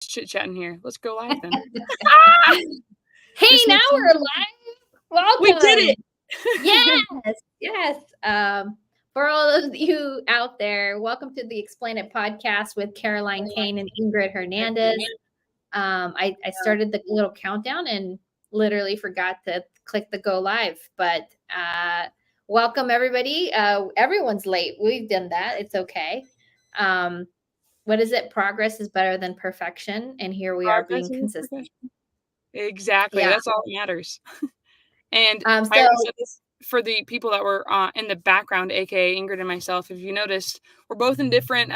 chit-chatting here. Let's go live then. Hey, now we're live. Welcome. We did it. Yes. For all of you out there, welcome to the Explain It podcast with Caroline Kane and Ingryd Hernandez. I started the little countdown and literally forgot to click the go live, but welcome everybody. Everyone's late. We've done that. It's okay. What is it? Progress is better than perfection. And here we are being consistent. Exactly. Yeah. That's all that matters. And I said this for the people that were in the background, aka Ingryd and myself. If you noticed, we're both in different,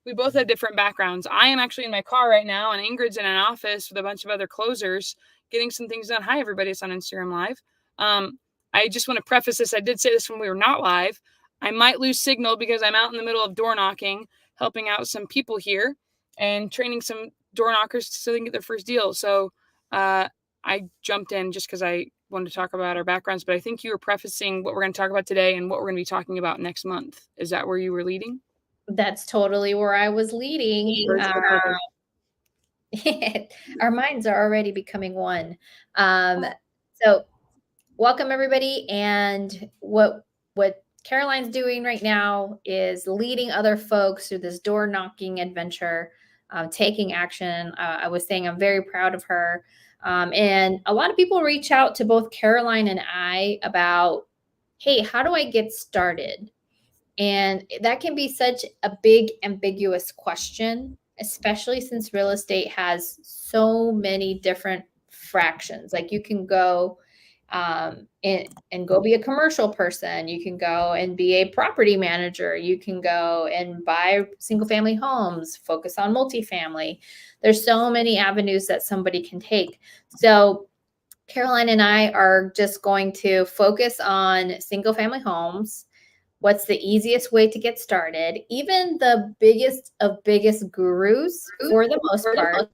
we both have different backgrounds. I am actually in my car right now, and Ingryd's in an office with a bunch of other closers getting some things done. Hi, everybody. It's on Instagram Live. I just want to preface this. I did say this when we were not live. I might lose signal because I'm out in the middle of door knocking, helping out some people here and training some door knockers so they can get their first deal. So I jumped in just because I wanted to talk about our backgrounds, but I think you were prefacing what we're going to talk about today and what we're going to be talking about next month. Is that where you were leading? That's totally where I was leading. Our minds are already becoming one. So welcome everybody. And what Caroline's doing right now is leading other folks through this door knocking adventure, taking action. I was saying I'm very proud of her. And a lot of people reach out to both Caroline and I about, hey, how do I get started? And that can be such a big, ambiguous question, especially since real estate has so many different fractions. Like you can go and go be a commercial person. You can go and be a property manager. You can go and buy single family homes, focus on multifamily. There's so many avenues that somebody can take. So Caroline and I are just going to focus on single family homes. What's the easiest way to get started? Even the biggest of biggest gurus, for the most part,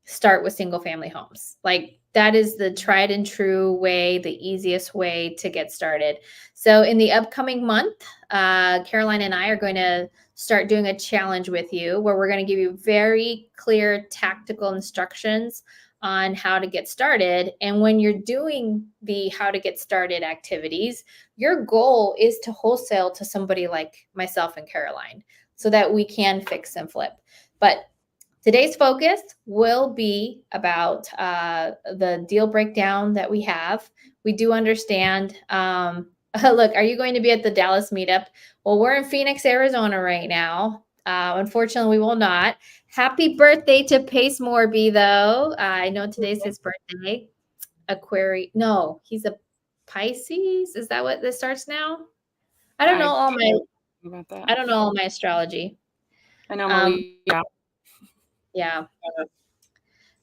start with single family homes. Like that is the tried and true way, the easiest way to get started. So in the upcoming month, Caroline and I are going to start doing a challenge with you where we're going to give you very clear tactical instructions on how to get started. And when you're doing the how to get started activities, your goal is to wholesale to somebody like myself and Caroline so that we can fix and flip. But today's focus will be about the deal breakdown that we have. We do understand. Look, are you going to be at the Dallas meetup? Well, we're in Phoenix, Arizona right now. Unfortunately, we will not. Happy birthday to Pace Morby, though. I know today's his birthday. Aquarius. No, he's a Pisces. Is that what this starts now? I don't know all my astrology. I know Yeah.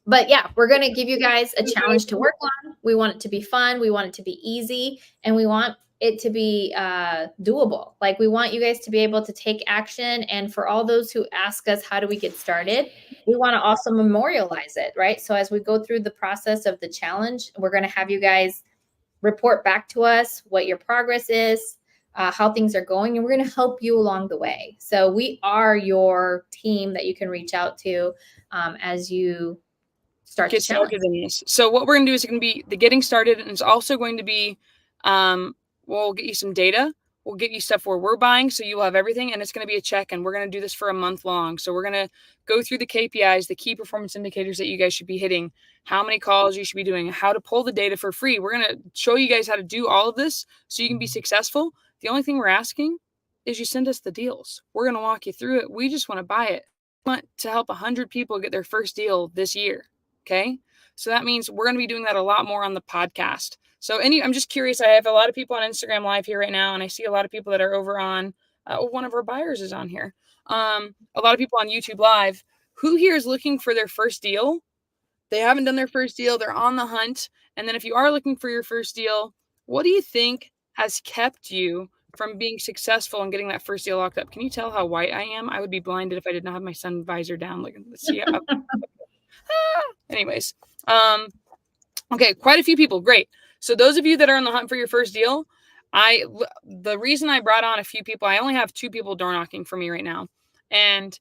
But yeah, we're going to give you guys a challenge to work on. We want it to be fun. We want it to be easy. And we want it to be doable. Like we want you guys to be able to take action. And for all those who ask us, how do we get started? We want to also memorialize it, right? So as we go through the process of the challenge, we're going to have you guys report back to us what your progress is, how things are going, and we're going to help you along the way. So we are your team that you can reach out to as you start get started in this. So what we're going to do is going to be the getting started, and it's also going to be we'll get you some data. We'll get you stuff where we're buying, so you'll have everything, and it's going to be a check, and we're going to do this for a month long. So we're going to go through the KPIs, the key performance indicators that you guys should be hitting, how many calls you should be doing, how to pull the data for free. We're going to show you guys how to do all of this so you can be successful. The only thing we're asking is you send us the deals. We're going to walk you through it. We just want to buy it. We want to help 100 people get their first deal this year. Okay. So that means we're going to be doing that a lot more on the podcast. So I'm just curious. I have a lot of people on Instagram Live here right now, and I see a lot of people that are over on, one of our buyers is on here. A lot of people on YouTube Live. Who here is looking for their first deal? They haven't done their first deal. They're on the hunt. And then if you are looking for your first deal, what do you think has kept you from being successful and getting that first deal locked up? Can you tell how white I am? I would be blinded if I did not have my sun visor down. Let's see. Anyways. Okay. Quite a few people. Great. So those of you that are on the hunt for your first deal, the reason I brought on a few people, I only have 2 people door knocking for me right now. And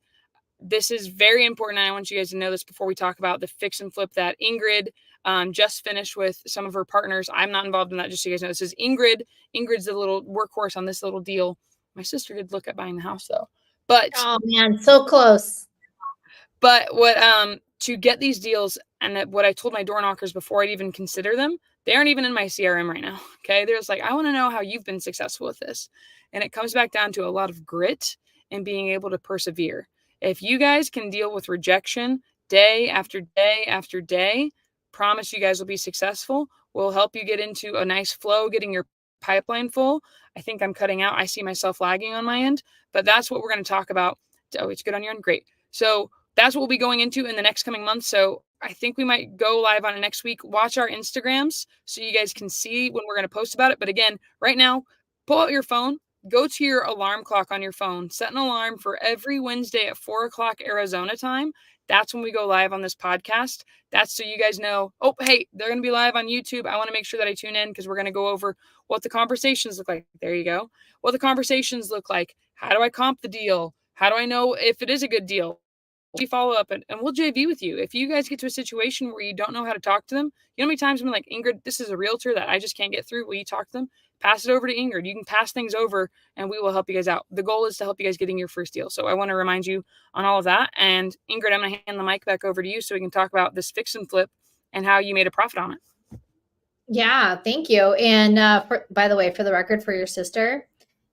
this is very important. And I want you guys to know this before we talk about the fix and flip that Ingryd just finished with some of her partners. I'm not involved in that, just so you guys know. This is Ingryd. Ingryd's the little workhorse on this little deal. My sister did look at buying the house, though. But oh man, so close. But what to get these deals, and what I told my door knockers before I'd even consider them, they aren't even in my CRM right now. Okay, they're just like, I want to know how you've been successful with this, and it comes back down to a lot of grit and being able to persevere. If you guys can deal with rejection day after day after day, promise you guys will be successful. We'll help you get into a nice flow, getting your pipeline full. I think I'm cutting out. I see myself lagging on my end, but that's what we're going to talk about. Oh, it's good on your end. Great. So that's what we'll be going into in the next coming months. So I think we might go live on it next week. Watch our Instagrams so you guys can see when we're going to post about it. But again, right now, pull out your phone, go to your alarm clock on your phone, set an alarm for every Wednesday at 4 o'clock Arizona time. That's when we go live on this podcast. That's so you guys know, oh, hey, they're going to be live on YouTube. I want to make sure that I tune in because we're going to go over what the conversations look like. There you go. What the conversations look like. How do I comp the deal? How do I know if it is a good deal? We follow up and we'll JV with you. If you guys get to a situation where you don't know how to talk to them, you know how many times I'm like, Ingryd, this is a realtor that I just can't get through. Will you talk to them? Pass it over to Ingryd. You can pass things over and we will help you guys out. The goal is to help you guys getting your first deal. So I want to remind you on all of that. And Ingryd, I'm going to hand the mic back over to you so we can talk about this fix and flip and how you made a profit on it. Yeah, thank you. And by the way, for the record, for your sister,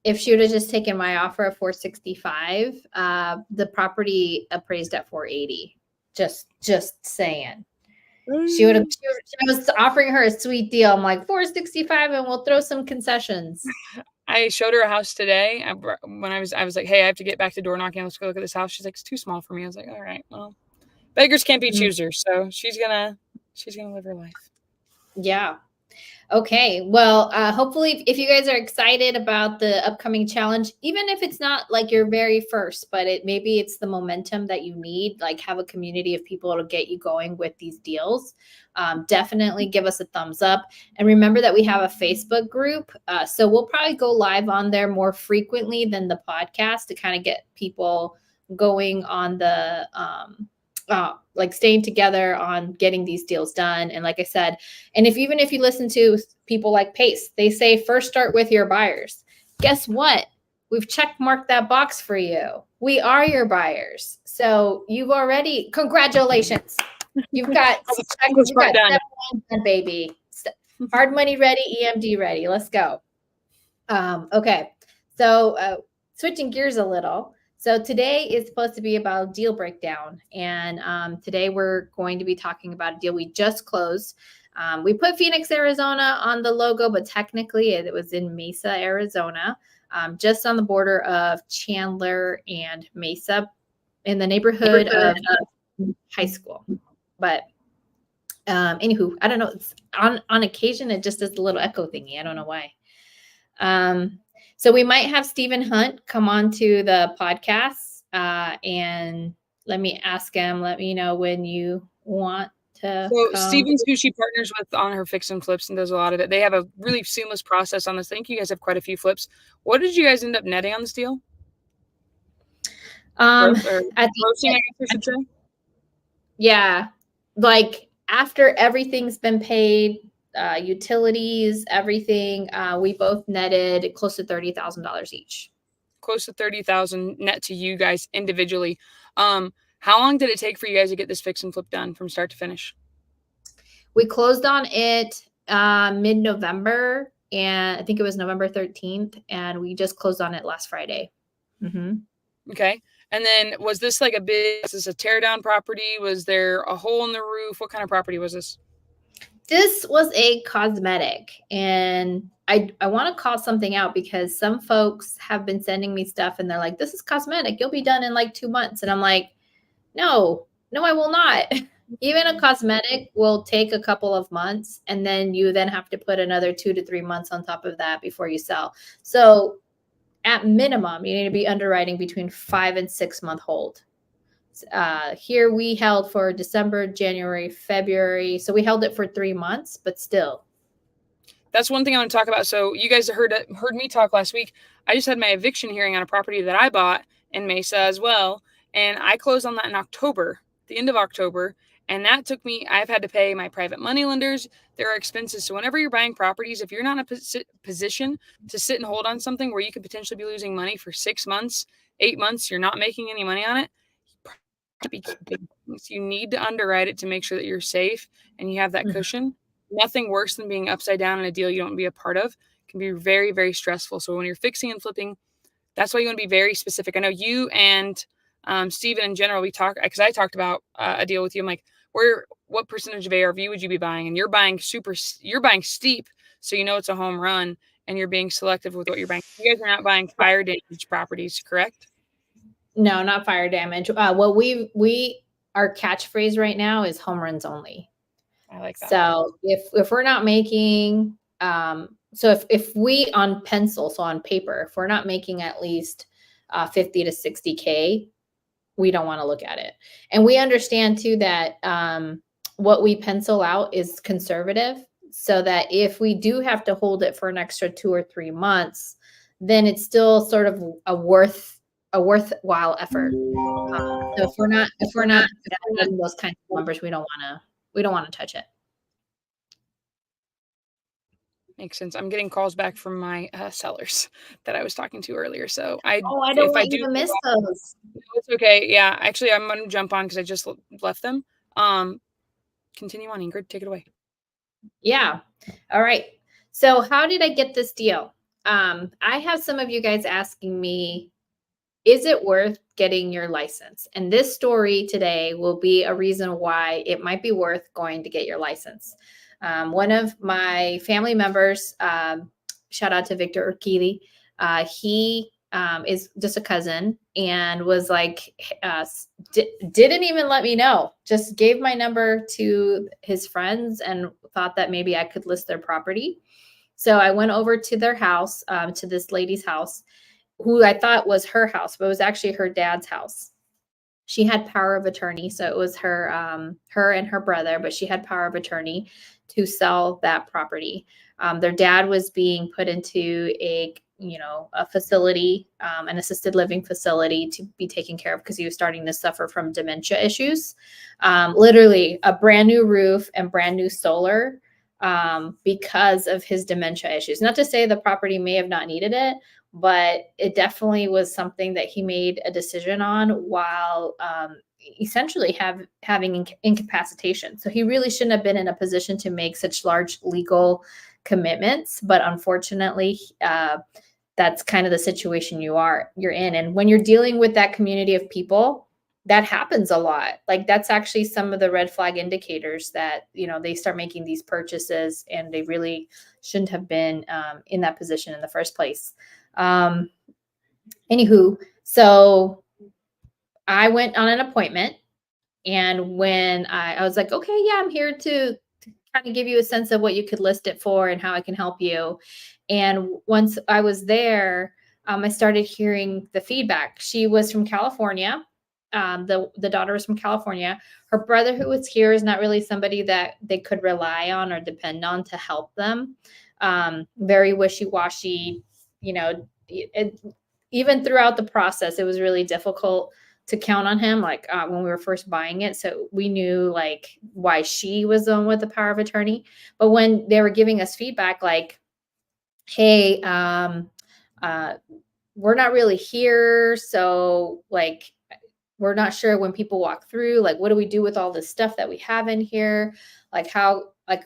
if she would have just taken my offer of 465, the property appraised at 480. Just saying. She would have. I was offering her a sweet deal. I'm like 465, and we'll throw some concessions. I showed her a house today. When I was like, hey, I have to get back to door knocking. Let's go look at this house. She's like, it's too small for me. I was like, all right, well, beggars can't be choosers. So she's gonna live her life. Yeah. Okay. Well, hopefully if you guys are excited about the upcoming challenge, even if it's not like your very first, but maybe it's the momentum that you need, like have a community of people to get you going with these deals. Definitely give us a thumbs up. And remember that we have a Facebook group. So we'll probably go live on there more frequently than the podcast to kind of get people going on the, like staying together on getting these deals done. And like I said, and even if you listen to people like Pace, they say first start with your buyers. Guess what? We've check marked that box for you. We are your buyers. So you've already, congratulations. You've got, you've got step one done, baby. Hard money ready, EMD ready. Let's go. Okay. So switching gears a little. So today is supposed to be about deal breakdown. And today we're going to be talking about a deal we just closed. We put Phoenix, Arizona on the logo, but technically it was in Mesa, Arizona, just on the border of Chandler and Mesa in the neighborhood of high school. But anywho, I don't know. It's on occasion, it just does a little echo thingy. I don't know why. So we might have Stephen Hunt come on to the podcast and let me ask him, let me know when you want to. So Stephen's who she partners with on her fix and flips and does a lot of it. They have a really seamless process on this. I think you guys have quite a few flips. What did you guys end up netting on this deal? Grossing, I guess I should say. Yeah, like after everything's been paid, utilities, everything, we both netted close to $30,000 each. Close to $30,000 net to you guys individually. How long did it take for you guys to get this fix and flip done from start to finish? We closed on it mid-November, and I think it was November 13th, and we just closed on it last Friday. Mm-hmm. Okay. And then was this like was this a tear down property? Was there a hole in the roof? What kind of property was this? This was a cosmetic, and I want to call something out because some folks have been sending me stuff and they're like, this is cosmetic. You'll be done in like 2 months. And I'm like, no, I will not. Even a cosmetic will take a couple of months, and then you then have to put another 2 to 3 months on top of that before you sell. So at minimum, you need to be underwriting between 5 and 6 month hold. Here we held for December, January, February. So we held it for 3 months, but still. That's one thing I want to talk about. So you guys heard me talk last week. I just had my eviction hearing on a property that I bought in Mesa as well. And I closed on that in October, the end of October. And that took me, I've had to pay my private money lenders. There are expenses. So whenever you're buying properties, if you're not in a position to sit and hold on something where you could potentially be losing money for 6 months, 8 months, you're not making any money on it, you need to underwrite it to make sure that you're safe and you have that cushion. Nothing worse than being upside down in a deal you don't want to be a part of. It can be very, very stressful. So when you're fixing and flipping, that's why you want to be very specific. I know you and Steven in general, we talk, because I talked about a deal with you. I'm like, what percentage of ARV would you be buying? And you're buying steep, so you know it's a home run, and you're being selective with what you're buying. You guys are not buying fire damage properties, correct? No, not fire damage. What our catchphrase right now is home runs only. I like that. So if we're not making, so if we on pencil, so on paper, if we're not making at least 50 to 60K, we don't want to look at it. And we understand too that what we pencil out is conservative, so that if we do have to hold it for an extra 2 or 3 months, then it's still sort of a worthwhile effort. So if we're not getting those kinds of numbers, we don't want to touch it. Makes sense. I'm getting calls back from my sellers that I was talking to earlier. So I don't want you to miss those. It's okay. Yeah, actually, I'm going to jump on because I just left them. Continue on, Ingrid. Take it away. Yeah. All right. So how did I get this deal? I have some of you guys asking me, is it worth getting your license? And this story today will be a reason why it might be worth going to get your license. One of my family members, shout out to Victor Urquidi, he is just a cousin and was like, didn't even let me know, just gave my number to his friends and thought that maybe I could list their property. So I went over to their house, to this lady's house, who I thought was her house, but it was actually her dad's house. She had power of attorney. So it was her and her brother, but she had power of attorney to sell that property. Their dad was being put into a facility, an assisted living facility to be taken care of because he was starting to suffer from dementia issues. Literally a brand new roof and brand new solar because of his dementia issues. Not to say the property may have not needed it, but it definitely was something that he made a decision on while essentially having incapacitation. So he really shouldn't have been in a position to make such large legal commitments. But unfortunately, that's kind of the situation you're in. And when you're dealing with that community of people, that happens a lot. Like that's actually some of the red flag indicators that, they start making these purchases and they really shouldn't have been in that position in the first place. Anywho, so I went on an appointment, and when I was like, okay, yeah, I'm here to kind of give you a sense of what you could list it for and how I can help you. And once I was there, I started hearing the feedback. She was from California. The daughter was from California. Her brother, who was here, is not really somebody that they could rely on or depend on to help them. Very wishy-washy, even throughout the process, it was really difficult to count on him, like when we were first buying it. So we knew like why she was the one with the power of attorney. But when they were giving us feedback, like, hey, we're not really here. So like, we're not sure when people walk through, like, what do we do with all this stuff that we have in here? Like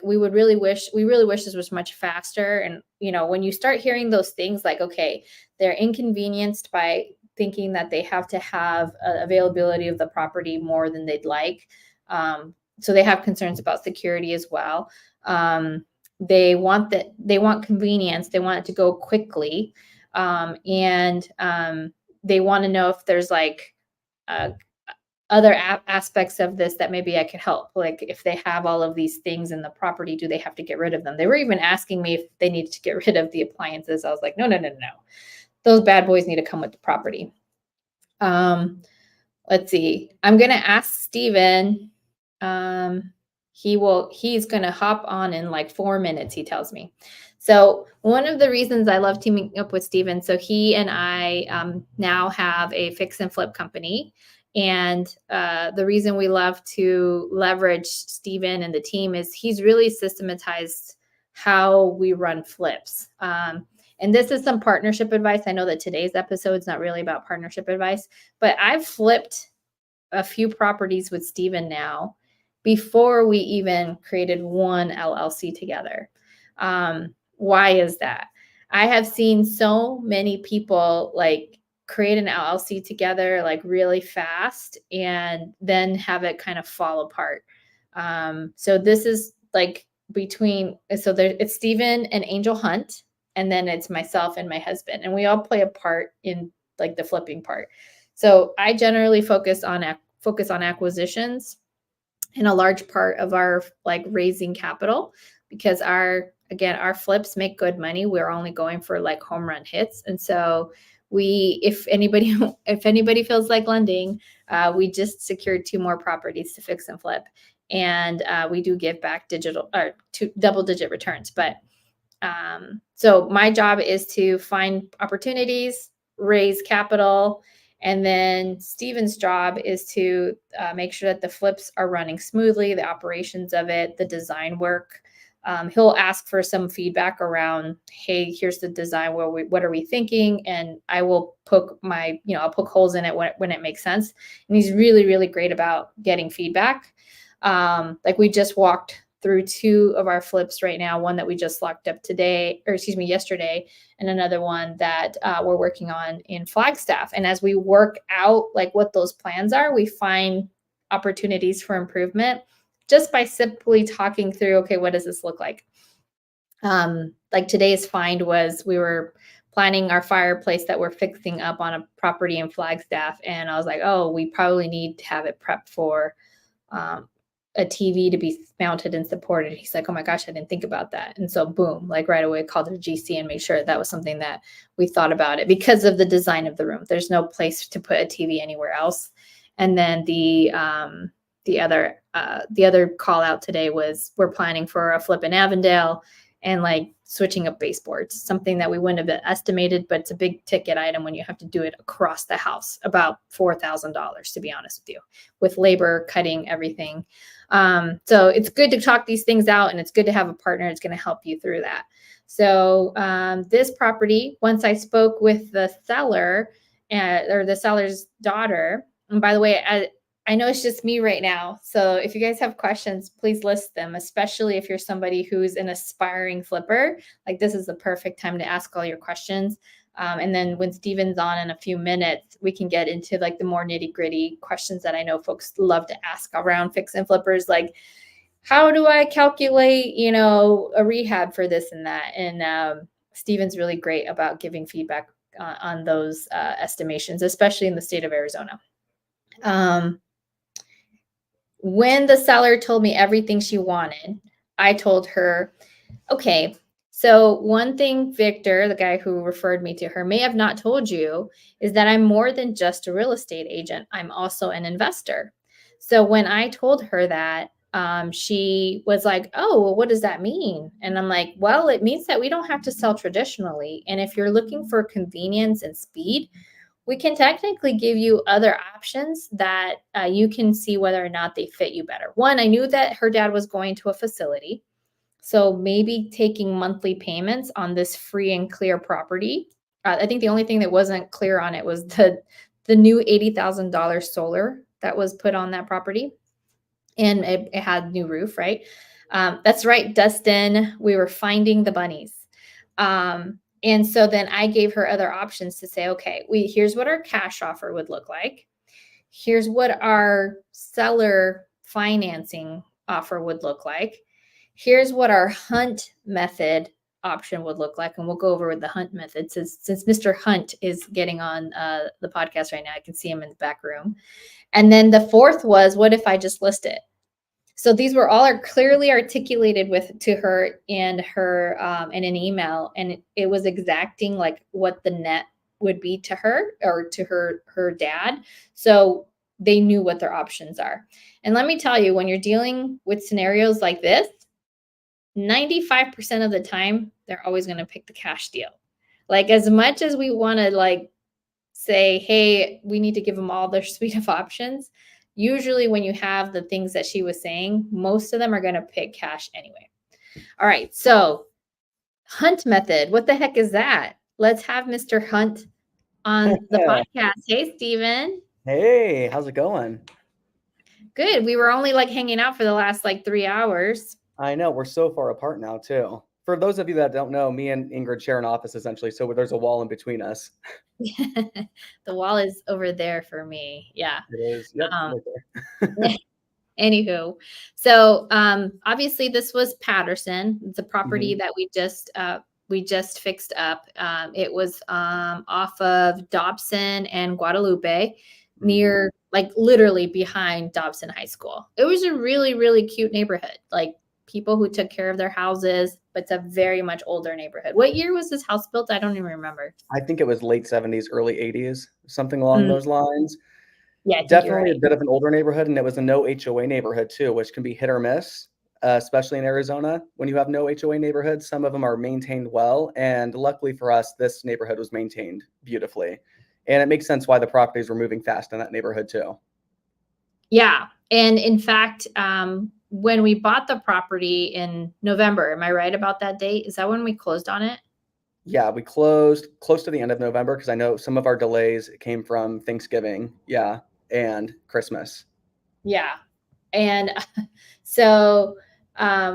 we really wish this was much faster. And, when you start hearing those things, like, okay, they're inconvenienced by thinking that they have to have availability of the property more than they'd like. So they have concerns about security as well. They want convenience. They want it to go quickly. And they want to know if there's like other aspects of this that maybe I could help. Like if they have all of these things in the property, do they have to get rid of them? They were even asking me if they needed to get rid of the appliances. I was like, no. Those bad boys need to come with the property. Let's see. I'm going to ask Steven. He's going to hop on in like 4 minutes, he tells me. So one of the reasons I love teaming up with Steven, so he and I now have a fix and flip company, And the reason we love to leverage Steven and the team is he's really systematized how we run flips. And this is some partnership advice. I know that today's episode is not really about partnership advice, but I've flipped a few properties with Steven now before we even created one LLC together. Why is that? I have seen so many people like create an LLC together like really fast and then have it kind of fall apart. So this is like it's Steven and Angel Hunt, and then it's myself and my husband, and we all play a part in like the flipping part. So I generally focus on acquisitions and a large part of our like raising capital, because our flips make good money. We're only going for like home run hits. And so if anybody feels like lending, we just secured 2 more properties to fix and flip. And we do give back double-digit returns. But so my job is to find opportunities, raise capital, and then Steven's job is to make sure that the flips are running smoothly, the operations of it, the design work. He'll ask for some feedback around, hey, here's the design. What are we thinking? And I will I'll poke holes in it when it makes sense. And he's really, really great about getting feedback. Like we just walked through 2 of our flips right now, one that we just locked up yesterday, and another one that we're working on in Flagstaff. And as we work out like what those plans are, we find opportunities for improvement just by simply talking through, okay, what does this look like? Like today's find was we were planning our fireplace that we're fixing up on a property in Flagstaff. And I was like, oh, we probably need to have it prepped for a TV to be mounted and supported. He's like, oh my gosh, I didn't think about that. And so boom, like right away called the GC and made sure that was something that we thought about it because of the design of the room. There's no place to put a TV anywhere else. And then the other call out today was we're planning for a flip in Avondale and like switching up baseboards, something that we wouldn't have estimated, but it's a big ticket item when you have to do it across the house, about $4,000, to be honest with you, with labor, cutting, everything. So it's good to talk these things out, and it's good to have a partner that's going to help you through that. So this property, once I spoke with the seller or the seller's daughter, and by the way, I know it's just me right now. So if you guys have questions, please list them, especially if you're somebody who's an aspiring flipper. Like this is the perfect time to ask all your questions. And then when Steven's on in a few minutes, we can get into like the more nitty gritty questions that I know folks love to ask around fix and flippers. Like, how do I calculate, a rehab for this and that? And Steven's really great about giving feedback on those estimations, especially in the state of Arizona. When the seller told me everything she wanted, I told her, okay, so one thing Victor, the guy who referred me to her, may have not told you is that I'm more than just a real estate agent. I'm also an investor. So when I told her that, she was like, oh, well, what does that mean? And I'm like, well, it means that we don't have to sell traditionally. And if you're looking for convenience and speed, we can technically give you other options that you can see whether or not they fit you better. One, I knew that her dad was going to a facility. So maybe taking monthly payments on this free and clear property. I think the only thing that wasn't clear on it was the new $80,000 solar that was put on that property. And it had new roof, right? That's right, Dustin. We were finding the bunnies. And so then I gave her other options to say, okay, here's what our cash offer would look like. Here's what our seller financing offer would look like. Here's what our hunt method option would look like. And we'll go over with the hunt method since Mr. Hunt is getting on the podcast right now. I can see him in the back room. And then the fourth was, what if I just list it? So these were all clearly articulated to her in in an email, and it was exacting like what the net would be to her or to her dad. So they knew what their options are. And let me tell you, when you're dealing with scenarios like this, 95% of the time, they're always going to pick the cash deal. Like as much as we want to like say, hey, we need to give them all their suite of options. Usually when you have the things that she was saying, most of them are going to pick cash anyway. All right. So Hunt method. What the heck is that? Let's have Mr. Hunt on the podcast. Hey, Steven. Hey, how's it going? Good. We were only like hanging out for the last like 3 hours. I know we're so far apart now too. For those of you that don't know, me and Ingryd share an office essentially, so there's a wall in between us. The wall is over there for me. Yeah. It is. Yep. Right there. Anywho, so obviously this was Patterson. It's a property that we just fixed up. It was off of Dobson and Guadalupe, near, like, literally behind Dobson High School. It was a really, really cute neighborhood. Like, people who took care of their houses, but it's a very much older neighborhood. What year was this house built? I don't even remember. I think it was late 70s, early 80s, something along those lines. Yeah, definitely a bit of an older neighborhood, and it was a no HOA neighborhood too, which can be hit or miss, especially in Arizona. When you have no HOA neighborhoods, some of them are maintained well, and luckily for us, this neighborhood was maintained beautifully. And it makes sense why the properties were moving fast in that neighborhood too. Yeah, and in fact, when we bought the property in November, am I right about that date? Is that when we closed on it? Yeah, we closed close to the end of November because I know some of our delays came from Thanksgiving, and Christmas. Yeah. And so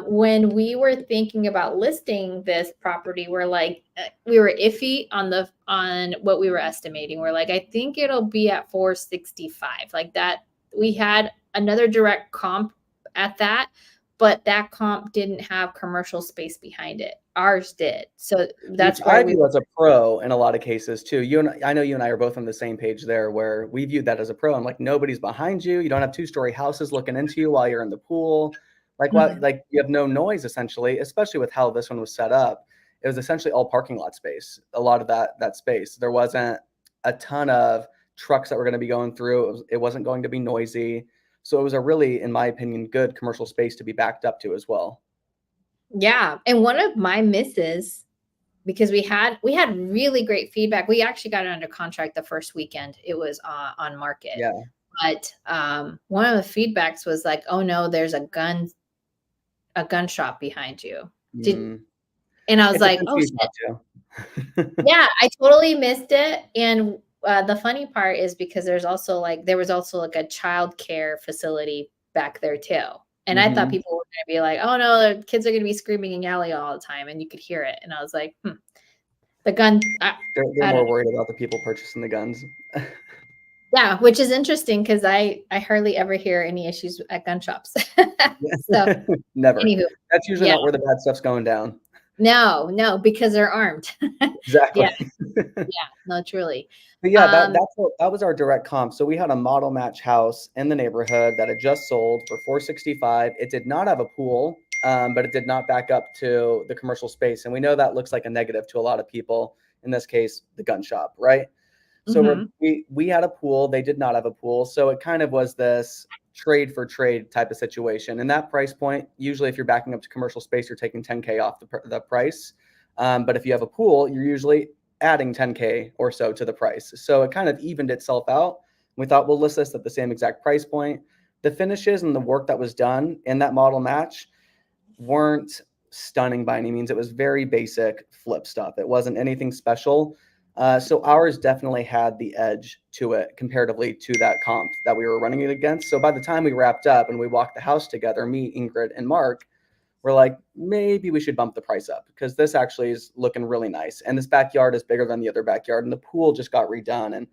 when we were thinking about listing this property, we're like, we were iffy on what we were estimating. We're like, I think it'll be at 465. Like that, we had another direct comp at that, but that comp didn't have commercial space behind it. Ours did. So that's why I view as a pro in a lot of cases too. I know you and I are both on the same page there, where we viewed that as a pro. I'm like, nobody's behind you. You don't have 2-story houses looking into you while you're in the pool. Like what? Like you have no noise essentially, especially with how this one was set up. It was essentially all parking lot space. A lot of that space. There wasn't a ton of trucks that were going to be going through. It wasn't going to be noisy. So it was a really, in my opinion, good commercial space to be backed up to as well. Yeah. And one of my misses, because we had really great feedback. We actually got it under contract the first weekend it was on market. Yeah. But one of the feedbacks was like, oh no, there's a gun shop behind you. And I was like, oh shit. Yeah, I totally missed it. And the funny part is because there was also like a child care facility back there too. And I thought people were going to be like, oh no, the kids are going to be screaming and yelling all the time. And you could hear it. And I was like, the gun. They're more worried about the people purchasing the guns. Yeah, which is interesting because I hardly ever hear any issues at gun shops. So, never. Anywho, that's usually not where the bad stuff's going down. No, because they're armed. Exactly. No, truly. But yeah, that was our direct comp. So we had a model match house in the neighborhood that had just sold for $465. It did not have a pool, but it did not back up to the commercial space. And we know that looks like a negative to a lot of people. In this case, the gun shop, right? So we had a pool. They did not have a pool. So it kind of was this trade for trade type of situation. And that price point, usually if you're backing up to commercial space, you're taking 10K off the price. But if you have a pool, you're usually adding 10K or so to the price. So it kind of evened itself out. We thought we'll list this at the same exact price point. The finishes and the work that was done in that model match weren't stunning by any means. It was very basic flip stuff. It wasn't anything special. So ours definitely had the edge to it comparatively to that comp that we were running it against. So by the time we wrapped up and we walked the house together, me, Ingryd, and Mark, we're like, maybe we should bump the price up because this actually is looking really nice. And this backyard is bigger than the other backyard, and the pool just got redone. And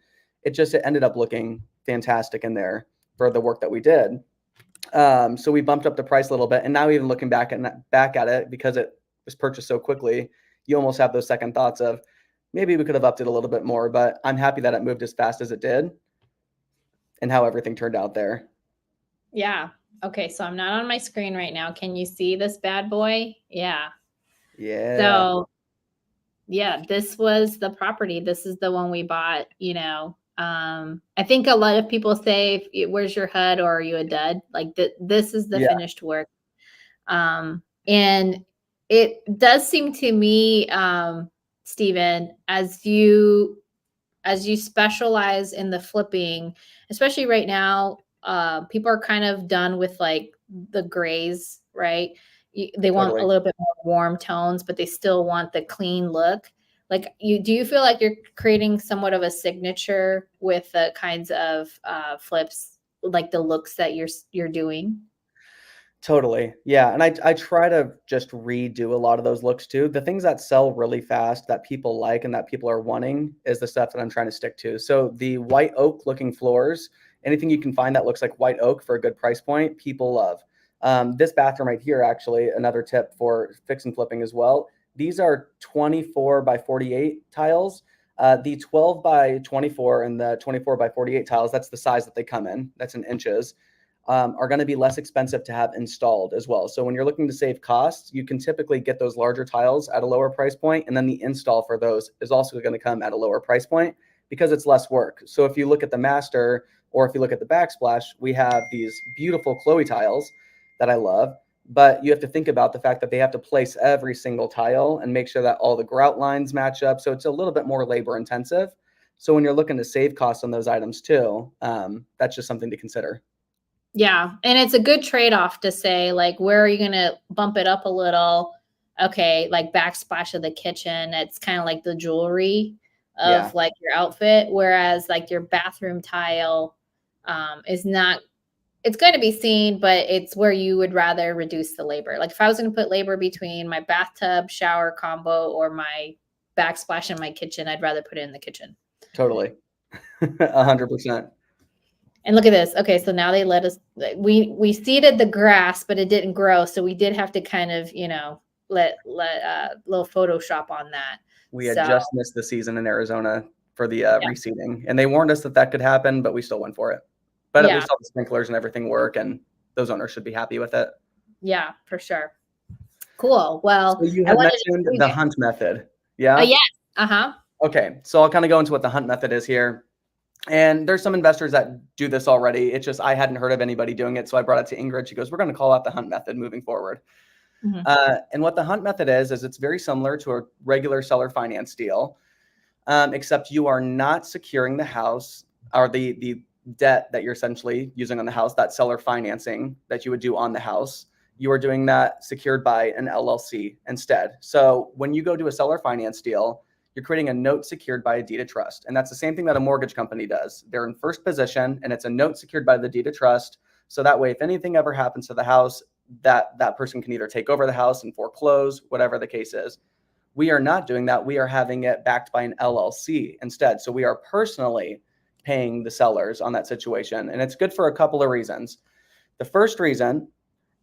it ended up looking fantastic in there for the work that we did. So we bumped up the price a little bit. And now even looking back at it, because it was purchased so quickly, you almost have those second thoughts of, maybe we could have upped it a little bit more, but I'm happy that it moved as fast as it did and how everything turned out there. Yeah. Okay. So I'm not on my screen right now. Can you see this bad boy? Yeah. Yeah. So yeah, this was the property. This is the one we bought, I think a lot of people say, where's your HUD or are you a dud? Like this is the finished work. And it does seem to me, Steven, as you as you specialize in the flipping, especially right now, people are kind of done with like the grays, right? They want a little bit more warm tones, but they still want the clean look. Like do you feel like you're creating somewhat of a signature with the kinds of flips, like the looks that you're doing? Totally. Yeah. And I try to just redo a lot of those looks too. The things that sell really fast that people like and that people are wanting is the stuff that I'm trying to stick to. So the white oak looking floors, anything you can find that looks like white oak for a good price point, people love. This bathroom right here, actually, another tip for fix and flipping as well. These are 24 by 48 tiles. The 12 by 24 and the 24 by 48 tiles, that's the size that they come in. That's in inches. Are going to be less expensive to have installed as well. So when you're looking to save costs, you can typically get those larger tiles at a lower price point, and then the install for those is also going to come at a lower price point because it's less work. So if you look at the master or if you look at the backsplash, we have these beautiful Chloe tiles that I love, but you have to think about the fact that they have to place every single tile and make sure that all the grout lines match up. So it's a little bit more labor intensive. So when you're looking to save costs on those items too, that's just something to consider. Yeah. And it's a good trade-off to say, like, where are you going to bump it up a little? Okay. Like backsplash of the kitchen. It's kind of like the jewelry of like your outfit. Whereas like your bathroom tile is not, it's going to be seen, but it's where you would rather reduce the labor. Like if I was going to put labor between my bathtub shower combo or my backsplash in my kitchen, I'd rather put it in the kitchen. Totally. 100%. And look at this. Okay, so now they let us, we seeded the grass, but it didn't grow. So we did have to kind of, let little Photoshop on that. We had just missed the season in Arizona for the reseeding, and they warned us that that could happen, but we still went for it. But at least all the sprinklers and everything work, and those owners should be happy with it. Yeah, for sure. Cool. Well, so you had mentioned the hunt method. Yeah. Yes. Uh-huh. Okay, so I'll kind of go into what the hunt method is here. And there's some investors that do this already. It's just I hadn't heard of anybody doing it, so I brought it to Ingryd. She goes, "We're going to call out the hunt method moving forward." Mm-hmm. And what the hunt method is it's very similar to a regular seller finance deal, except you are not securing the house or the debt that you're essentially using on the house, that seller financing that you would do on the house. You are doing that secured by an LLC instead. So when you go to a seller finance deal, you're creating a note secured by a deed of trust. And that's the same thing that a mortgage company does. They're in first position and it's a note secured by the deed of trust. So that way, if anything ever happens to the house, that person can either take over the house and foreclose, whatever the case is. We are not doing that. We are having it backed by an LLC instead. So we are personally paying the sellers on that situation. And it's good for a couple of reasons. The first reason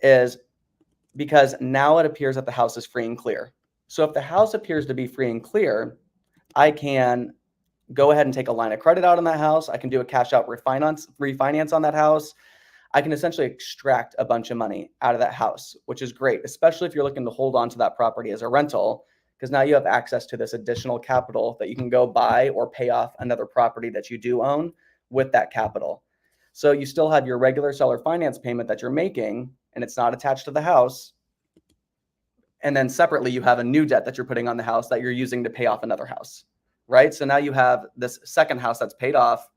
is because now it appears that the house is free and clear. So if the house appears to be free and clear, I can go ahead and take a line of credit out on that house. I can do a cash out refinance on that house. I can essentially extract a bunch of money out of that house, which is great, especially if you're looking to hold on to that property as a rental, because now you have access to this additional capital that you can go buy or pay off another property that you do own with that capital. So you still have your regular seller finance payment that you're making, and it's not attached to the house. And then separately, you have a new debt that you're putting on the house that you're using to pay off another house, right? So now you have this second house that's paid off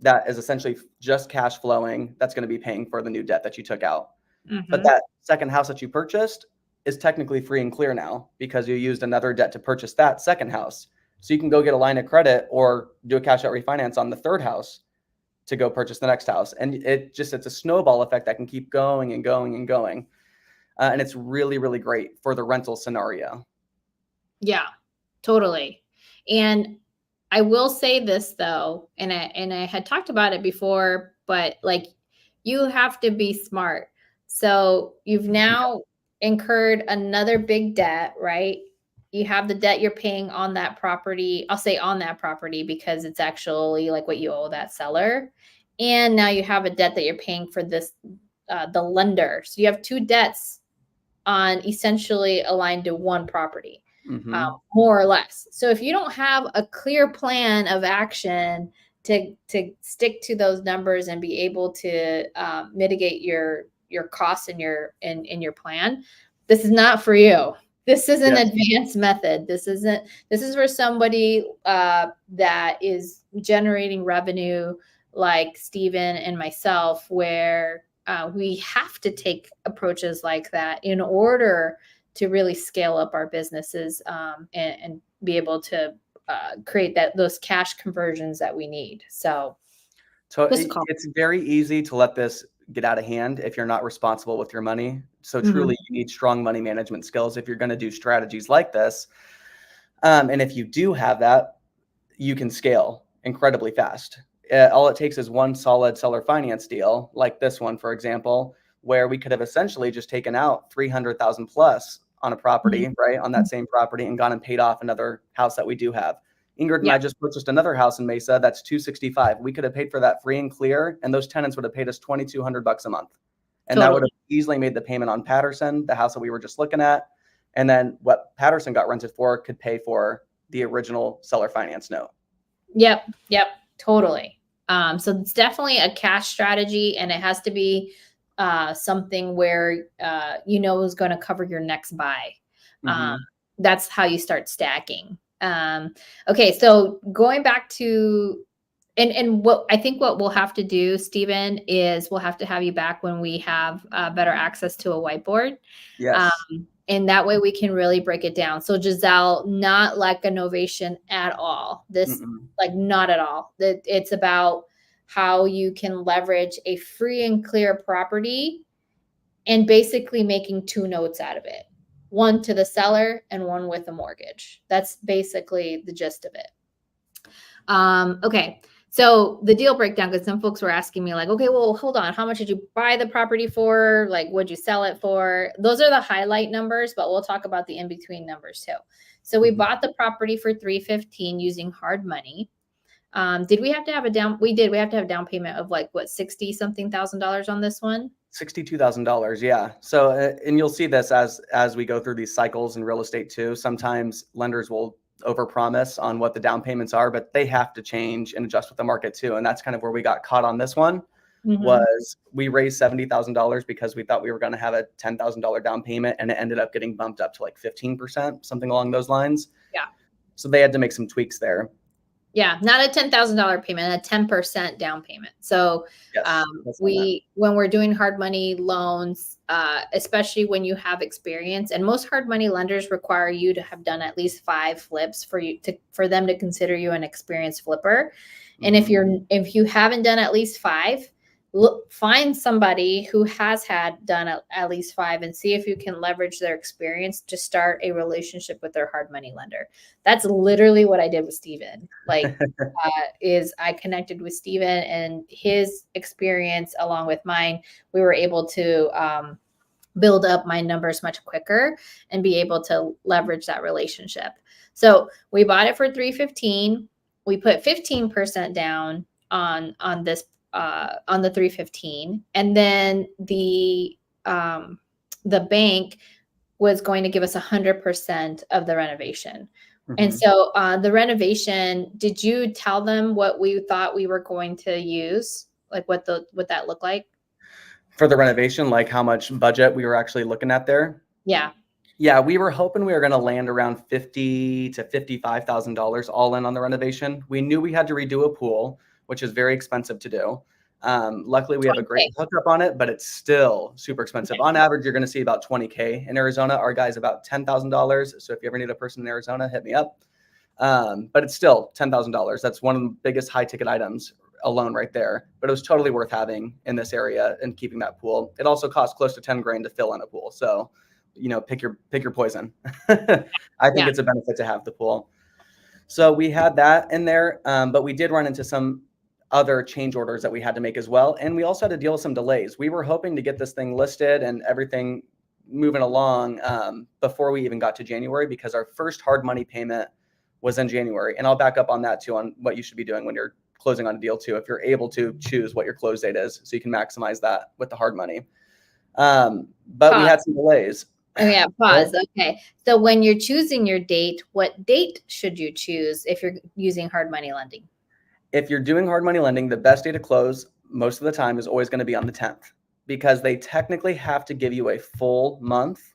that is essentially just cash flowing. That's going to be paying for the new debt that you took out. Mm-hmm. But that second house that you purchased is technically free and clear now because you used another debt to purchase that second house. So you can go get a line of credit or do a cash out refinance on the third house to go purchase the next house. And it's a snowball effect that can keep going and going and going. And it's really, really great for the rental scenario. Yeah, totally. And I will say this though, and I had talked about it before, but like you have to be smart. So you've now incurred another big debt, right? You have the debt you're paying on that property. I'll say on that property because it's actually like what you owe that seller. And now you have a debt that you're paying for this, the lender. So you have two debts on essentially aligned to one property, more or less. So if you don't have a clear plan of action to stick to those numbers and be able to mitigate your costs in your plan, this is not for you. This is an advanced method. This is for somebody that is generating revenue like Stephen and myself, where we have to take approaches like that in order to really scale up our businesses and be able to create those cash conversions that we need. So it's very easy to let this get out of hand if you're not responsible with your money. So truly, you need strong money management skills if you're going to do strategies like this. And if you do have that, you can scale incredibly fast. All it takes is one solid seller finance deal, like this one, for example, where we could have essentially just taken out 300,000 plus on a property, right, on that same property, and gone and paid off another house that we do have. Ingrid and I just purchased another house in Mesa that's $265. We could have paid for that free and clear, and those tenants would have paid us $2,200 a month. And that would have easily made the payment on Patterson, the house that we were just looking at. And then what Patterson got rented for could pay for the original seller finance note. Yep, totally. So it's definitely a cash strategy, and it has to be something where is going to cover your next buy. That's how you start stacking. Okay, so going back to and what I think what we'll have to do, Stephen, is we'll have to have you back when we have better access to a whiteboard. Yes. And that way we can really break it down. So Giselle, not like a novation at all. This like not at all. It's about how you can leverage a free and clear property and basically making two notes out of it. One to the seller and one with a mortgage. That's basically the gist of it. Okay. So the deal breakdown, because some folks were asking me like, okay, well, hold on. How much did you buy the property for? Like, what'd you sell it for? Those are the highlight numbers, but we'll talk about the in-between numbers too. So we bought the property for $315 using hard money. Did we have to have a down? We did. We have to have a down payment of like what, 60 something thousand dollars on this one? $62,000. Yeah. So, and you'll see this as we go through these cycles in real estate too. Sometimes lenders will overpromise on what the down payments are, but they have to change and adjust with the market too. And that's kind of where we got caught on this one. Was we raised $70,000 because we thought we were going to have a $10,000 down payment, and it ended up getting bumped up to like 15%, something along those lines. Yeah. So they had to make some tweaks there. Yeah, not a $10,000 payment, a 10% down payment. So when we're doing hard money loans, especially when you have experience, and most hard money lenders require you to have done at least 5 flips for them to consider you an experienced flipper. And if you haven't done at least 5, find somebody who has done at least 5 and see if you can leverage their experience to start a relationship with their hard money lender. That's literally what I did with Steven. Like, is I connected with Steven, and his experience along with mine, we were able to build up my numbers much quicker and be able to leverage that relationship. So we bought it for $315. We put 15% down on this. On the $315, and then the bank was going to give us 100% of the renovation. And so the renovation, did you tell them what we thought we were going to use? Like what that looked like? For the renovation, like how much budget we were actually looking at there? Yeah. Yeah, we were hoping we were going to land around $50,000 to $55,000 all in on the renovation. We knew we had to redo a pool, which is very expensive to do. Luckily, we have a great hookup on it, but it's still super expensive. Okay. On average, you're going to see about $20,000 in Arizona. Our guy's about $10,000. So if you ever need a person in Arizona, hit me up. But it's still $10,000. That's one of the biggest high ticket items alone right there. But it was totally worth having in this area and keeping that pool. It also costs close to $10,000 to fill in a pool. So, pick your poison. I think it's a benefit to have the pool. So we had that in there, but we did run into some other change orders that we had to make as well. And we also had to deal with some delays. We were hoping to get this thing listed and everything moving along before we even got to January, because our first hard money payment was in January. And I'll back up on that too, on what you should be doing when you're closing on a deal too, if you're able to choose what your close date is, so you can maximize that with the hard money. But we had some delays. Oh yeah, pause. Okay. So when you're choosing your date, what date should you choose if you're using hard money lending? If you're doing hard money lending, the best day to close most of the time is always going to be on the 10th, because they technically have to give you a full month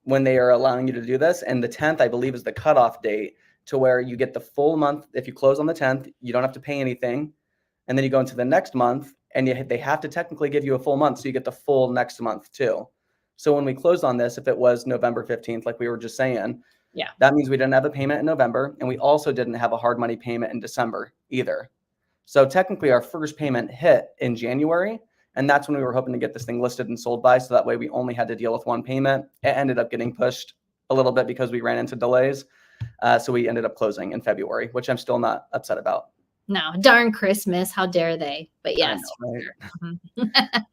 when they are allowing you to do this. And the 10th, I believe, is the cutoff date to where you get the full month. If you close on the 10th, you don't have to pay anything. And then you go into the next month and they have to technically give you a full month. So you get the full next month too. So when we closed on this, if it was November 15th, like we were just saying, Yeah. that means we didn't have a payment in November, and we also didn't have a hard money payment in December either. So technically our first payment hit in January, and that's when we were hoping to get this thing listed and sold by. So that way we only had to deal with one payment. It ended up getting pushed a little bit because we ran into delays. So we ended up closing in February, which I'm still not upset about. No, darn Christmas. How dare they? But yes. I know, right?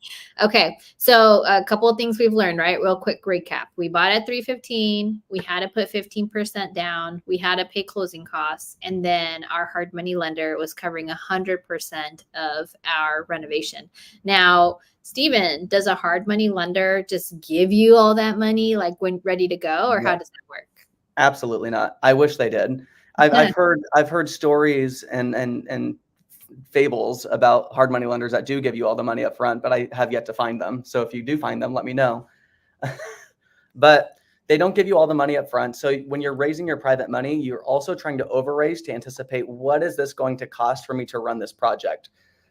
Okay. So a couple of things we've learned, right? Real quick recap. We bought at 315. We had to put 15% down. We had to pay closing costs. And then our hard money lender was covering 100% of our renovation. Now, Steven, does a hard money lender just give you all that money like when ready to go, or how does that work? Absolutely not. I wish they did. I've heard stories and fables about hard money lenders that do give you all the money up front, but I have yet to find them. So if you do find them, let me know. But they don't give you all the money up front. So when you're raising your private money, you're also trying to overraise to anticipate, what is this going to cost for me to run this project?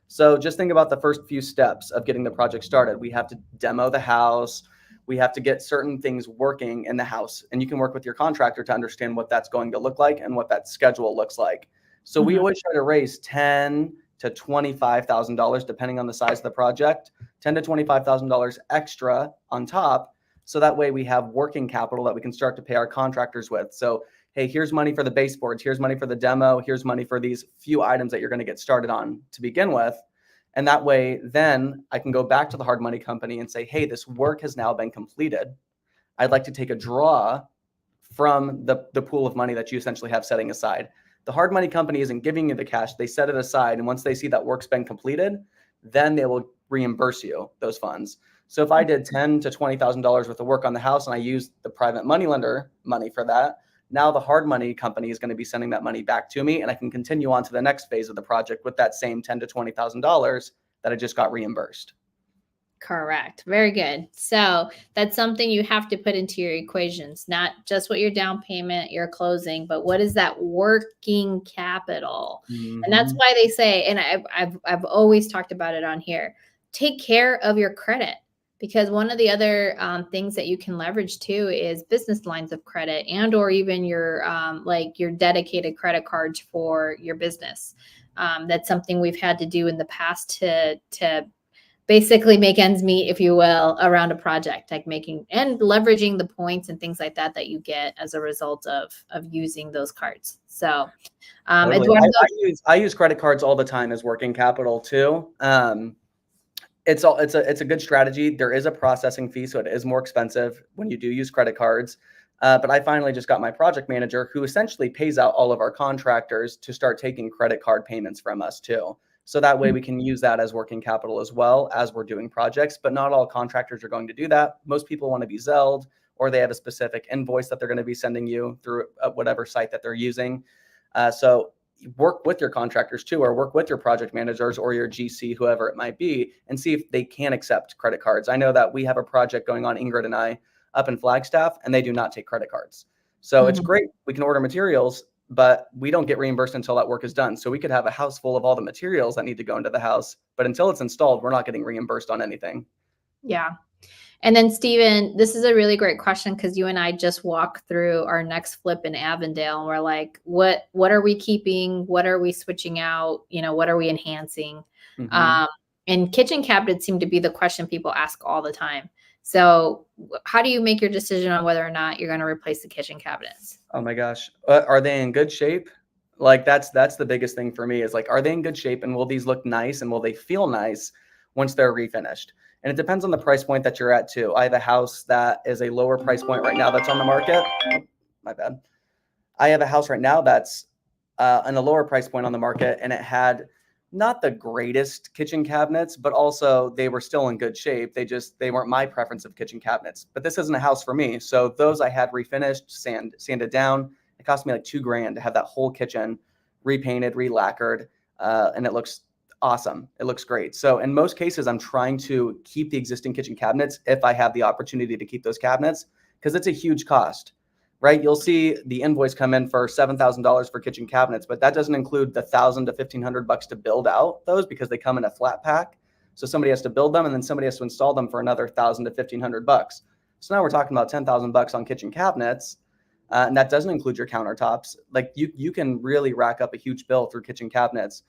So just think about the first few steps of getting the project started. We have to demo the house. We have to get certain things working in the house, and you can work with your contractor to understand what that's going to look like and what that schedule looks like. So we always try to raise $10,000 to $25,000, depending on the size of the project, $10,000 to $25,000 extra on top. So that way we have working capital that we can start to pay our contractors with. So, hey, here's money for the baseboards. Here's money for the demo. Here's money for these few items that you're going to get started on to begin with. And that way, then I can go back to the hard money company and say, hey, this work has now been completed. I'd like to take a draw from the pool of money that you essentially have setting aside. The hard money company isn't giving you the cash. They set it aside. And once they see that work's been completed, then they will reimburse you those funds. So if I did $10,000 to $20,000 worth of work on the house and I used the private money lender money for that, now the hard money company is going to be sending that money back to me, and I can continue on to the next phase of the project with that same $10,000 to $20,000 that I just got reimbursed. Correct. Very good. So that's something you have to put into your equations, not just what your down payment, your closing, but what is that working capital? And that's why they say, and I've always talked about it on here, take care of your credit. Because one of the other things that you can leverage too is business lines of credit, and or even your like your dedicated credit cards for your business. That's something we've had to do in the past to basically make ends meet, if you will, around a project, like making and leveraging the points and things like that you get as a result of using those cards. So totally. I use credit cards all the time as working capital too. It's a good strategy. There is a processing fee, so it is more expensive when you do use credit cards. But I finally just got my project manager, who essentially pays out all of our contractors to start taking credit card payments from us too. So that way we can use that as working capital as well as we're doing projects. But not all contractors are going to do that. Most people want to be Zelled, or they have a specific invoice that they're going to be sending you through whatever site that they're using. So work with your contractors too, or work with your project managers or your GC, whoever it might be, and see if they can accept credit cards. I know that we have a project going on, Ingryd and I, up in Flagstaff, and they do not take credit cards. So it's great. We can order materials, but we don't get reimbursed until that work is done. So we could have a house full of all the materials that need to go into the house, but until it's installed, we're not getting reimbursed on anything. Yeah. And then Steven, this is a really great question, because you and I just walked through our next flip in Avondale, and we're like, what are we keeping? What are we switching out? You know, what are we enhancing? And kitchen cabinets seem to be the question people ask all the time. So how do you make your decision on whether or not you're going to replace the kitchen cabinets? Oh my gosh. Are they in good shape? Like that's the biggest thing for me, is like, are they in good shape, and will these look nice, and will they feel nice once they're refinished? And it depends on the price point that you're at too. I have a house that is a lower price point right now that's on the market. My bad. I have a house right now that's in a lower price point on the market, and it had not the greatest kitchen cabinets, but also they were still in good shape. They weren't my preference of kitchen cabinets. But this isn't a house for me. So those I had refinished, sanded down. It cost me like $2,000 to have that whole kitchen repainted, relacquered, and it looks awesome. It looks great. So in most cases, I'm trying to keep the existing kitchen cabinets if I have the opportunity to keep those cabinets, because it's a huge cost, right? You'll see the invoice come in for $7,000 for kitchen cabinets, but that doesn't include the $1,000 to $1,500 to build out those, because they come in a flat pack. So somebody has to build them, and then somebody has to install them for another $1,000 to $1,500. So now we're talking about $10,000 on kitchen cabinets. And that doesn't include your countertops. Like you can really rack up a huge bill through kitchen cabinets.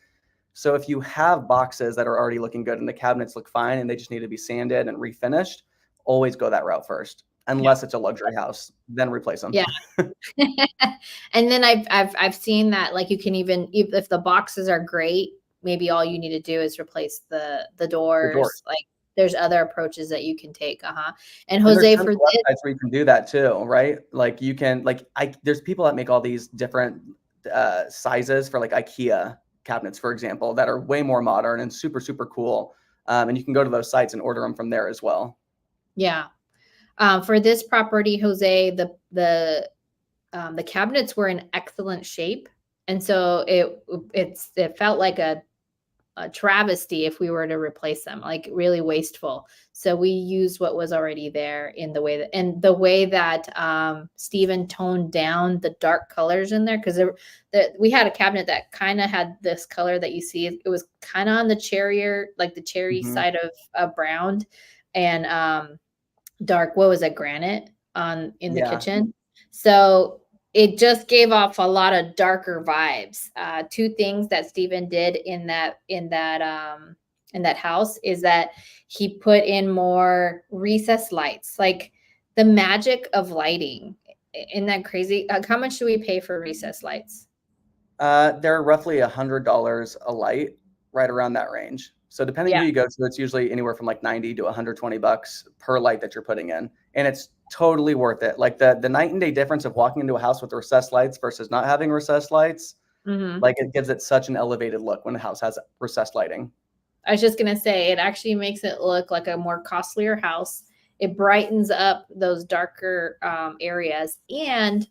So if you have boxes that are already looking good and the cabinets look fine and they just need to be sanded and refinished, always go that route first, unless it's a luxury house, then replace them. Yeah. And then I've seen that, like, you can even, if the boxes are great, maybe all you need to do is replace the doors. Like, there's other approaches that you can take. And Jose, for this, websites where you can do that too, right? Like you can, there's people that make all these different sizes for like IKEA cabinets, for example, that are way more modern and super, super cool. And you can go to those sites and order them from there as well. Yeah. For this property, Jose, the cabinets were in excellent shape. And so it felt like a travesty if we were to replace them, like really wasteful. So we used what was already there in the way that Stephen toned down the dark colors in there, because we had a cabinet that kind of had this color that you see. It was kind of on the cherry side of brown, and dark, what was it, granite in the kitchen. So it just gave off a lot of darker vibes. Two things that Stephen did in that house is that he put in more recessed lights, like the magic of lighting. Isn't that crazy? How much do we pay for recessed lights? They're roughly $100 a light, right around that range. So depending who you go to, it's usually anywhere from like $90 to $120 per light that you're putting in. And it's totally worth it. Like the night and day difference of walking into a house with recessed lights versus not having recessed lights, like it gives it such an elevated look when the house has recessed lighting. I was just going to say, it actually makes it look like a more costlier house. It brightens up those darker areas. And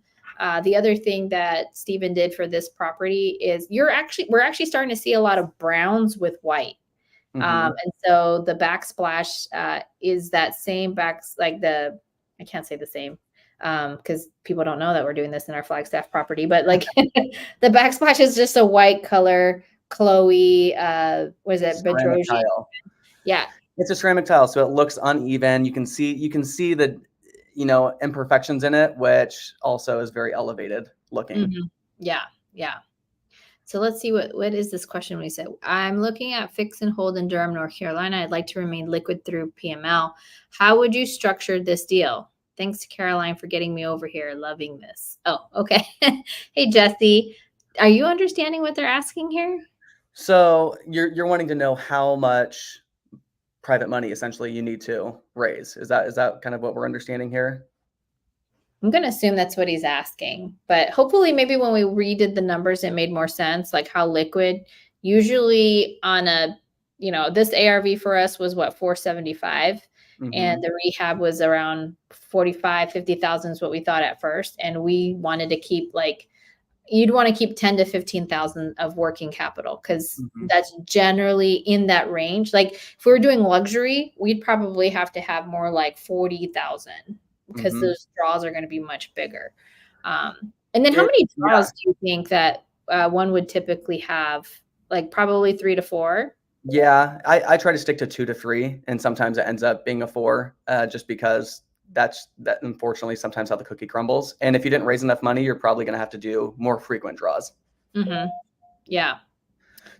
the other thing that Stephen did for this property is we're actually starting to see a lot of browns with white. And so the backsplash is that same I can't say the same because people don't know that we're doing this in our Flagstaff property, but like the backsplash is just a white color, Chloe, was it Bedrosian? Yeah. It's a ceramic tile, so it looks uneven. You can see the, imperfections in it, which also is very elevated looking. Yeah. So let's see, what is this question we said? I'm looking at fix and hold in Durham, North Carolina. I'd like to remain liquid through PML. How would you structure this deal? Thanks to Caroline for getting me over here. Loving this. Oh, okay. Hey, Jesse, are you understanding what they're asking here? So you're wanting to know how much private money essentially you need to raise. Is that kind of what we're understanding here? I'm going to assume that's what he's asking, but hopefully maybe when we redid the numbers, it made more sense, like how liquid. Usually on this ARV for us was what, 475, and the rehab was around 45, 50,000 is what we thought at first. And we wanted to keep you'd want to keep 10 to 15,000 of working capital, because that's generally in that range. Like if we were doing luxury, we'd probably have to have more like 40,000. Because those draws are going to be much bigger. And then how many draws do you think that one would typically have? Like probably 3 to 4? Yeah, I try to stick to 2 to 3, and sometimes it ends up being a 4, just because that unfortunately sometimes how the cookie crumbles. And if you didn't raise enough money, you're probably going to have to do more frequent draws. Yeah.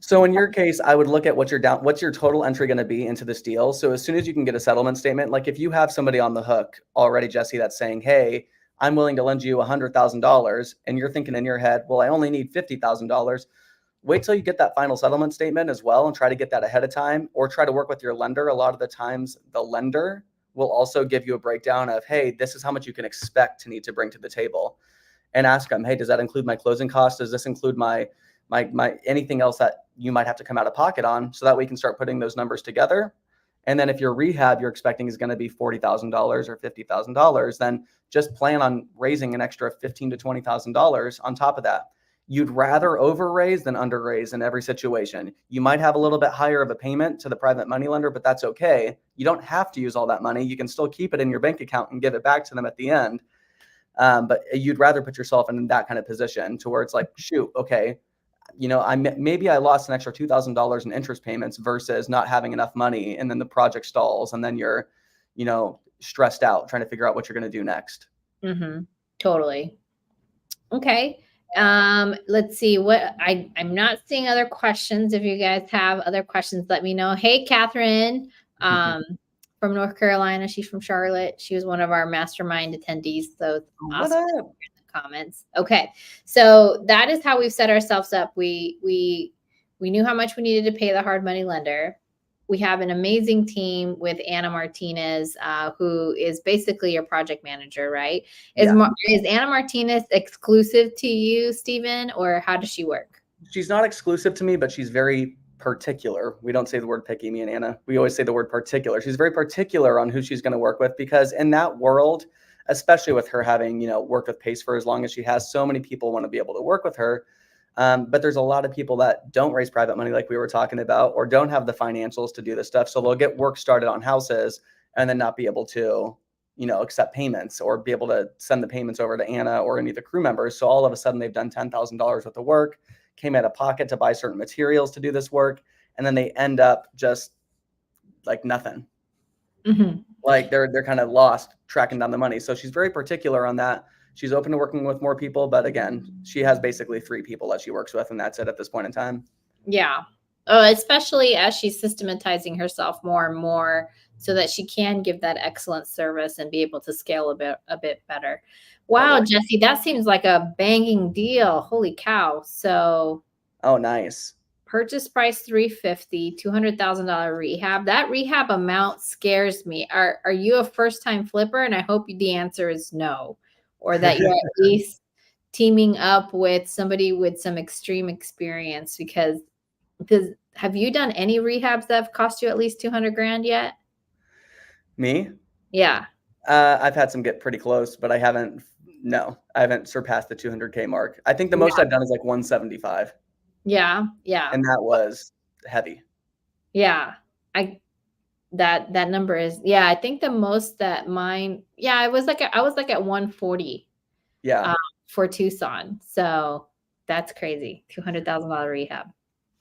So in your case, I would look at what's your total entry going to be into this deal. So as soon as you can get a settlement statement, like if you have somebody on the hook already, Jesse, that's saying, hey, I'm willing to lend you $100,000, and you're thinking in your head, well, I only need $50,000. Wait till you get that final settlement statement as well, and try to get that ahead of time, or try to work with your lender. A lot of the times the lender will also give you a breakdown of, hey, this is how much you can expect to need to bring to the table, and ask them, hey, does that include my closing costs? Does this include my anything else that you might have to come out of pocket on, so that we can start putting those numbers together. And then if your rehab you're expecting is going to be $40,000 or $50,000, then just plan on raising an extra $15,000 to $20,000 on top of that. You'd rather overraise than underraise in every situation. You might have a little bit higher of a payment to the private money lender, but that's okay. You don't have to use all that money. You can still keep it in your bank account and give it back to them at the end. But you'd rather put yourself in that kind of position to where it's like, shoot, okay, maybe I lost an extra $2,000 in interest payments versus not having enough money, and then the project stalls, and then you're, stressed out trying to figure out what you're going to do next. Mm-hmm. Totally. Okay. Let's see what I'm not seeing other questions. If you guys have other questions, let me know. Hey, Catherine, from North Carolina. She's from Charlotte. She was one of our mastermind attendees. So awesome. In the comments. Okay. So that is how we've set ourselves up. We knew how much we needed to pay the hard money lender. We have an amazing team with Anna Martinez, who is basically your project manager, right? Is Anna Martinez exclusive to you, Stephen, or how does she work? She's not exclusive to me, but she's very particular. We don't say the word picky, me and Anna. We always say the word particular. She's very particular on who she's going to work with, because in that world, especially with her having, worked with Pace for as long as she has, so many people want to be able to work with her. But there's a lot of people that don't raise private money like we were talking about, or don't have the financials to do this stuff. So they'll get work started on houses and then not be able to, accept payments or be able to send the payments over to Anna or any of the crew members. So all of a sudden they've done $10,000 worth of work, came out of pocket to buy certain materials to do this work, and then they end up just like nothing. Mm-hmm. Like they're kind of lost tracking down the money. So she's very particular on that. She's open to working with more people, but again, she has basically 3 people that she works with, and that's it at this point in time. Yeah. Oh, especially as she's systematizing herself more and more so that she can give that excellent service and be able to scale a bit better. Wow, Jesse, that seems like a banging deal. Holy cow. So nice. Purchase price $350, $200,000 rehab. That rehab amount scares me. Are you a first-time flipper? And I hope the answer is no. Or that you're at least teaming up with somebody with some extreme experience, because have you done any rehabs that have cost you at least $200,000 yet? Me? Yeah. I've had some get pretty close, but I haven't surpassed the 200K mark. I think the most I've done is like 175. Yeah. Yeah. And that was heavy. Yeah. That number is, I think the most that mine, I was like at 140. Yeah. For Tucson. So that's crazy. $200,000 rehab.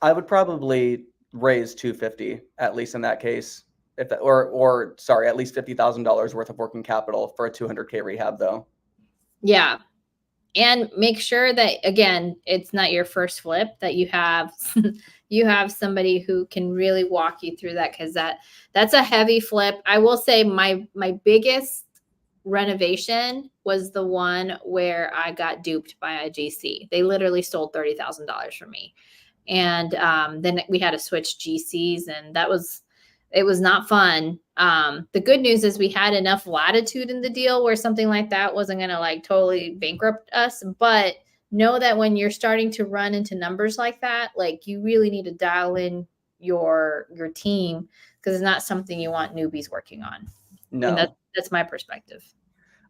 I would probably raise 250 at least in that case, at least $50,000 worth of working capital for a 200K rehab though. Yeah. And make sure that, again, it's not your first flip, that you have somebody who can really walk you through that, because that's a heavy flip. I will say my biggest renovation was the one where I got duped by a GC. They literally stole $30,000 from me. And then we had to switch GCs, and it was not fun. The good news is we had enough latitude in the deal where something like that wasn't going to like totally bankrupt us. But know that when you're starting to run into numbers like that, like you really need to dial in your team, because it's not something you want newbies working on. No, and that's my perspective.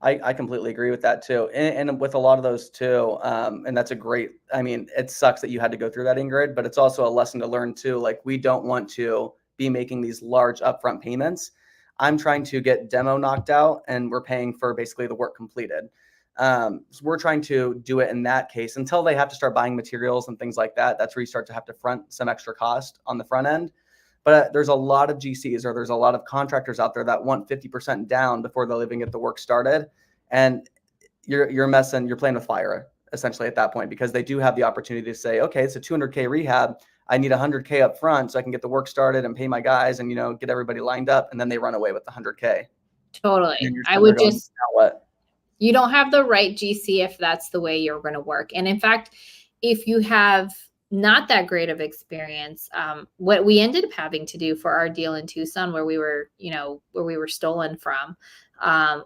I completely agree with that too. And with a lot of those too, and that's it sucks that you had to go through that, Ingryd, but it's also a lesson to learn too. Like, we don't want to be making these large upfront payments. I'm trying to get demo knocked out, and we're paying for basically the work completed. So we're trying to do it in that case until they have to start buying materials and things like that. That's where you start to have to front some extra cost on the front end. But there's a lot of GCs, or there's a lot of contractors out there that want 50% down before they'll even get the work started. And you're playing with fire essentially at that point, because they do have the opportunity to say, okay, it's a 200K rehab. I need 100K up front so I can get the work started and pay my guys and, get everybody lined up. And then they run away with the 100K. Totally. I would just, you don't have the right GC if that's the way you're going to work. And in fact, if you have not that great of experience, what we ended up having to do for our deal in Tucson, where we were stolen from,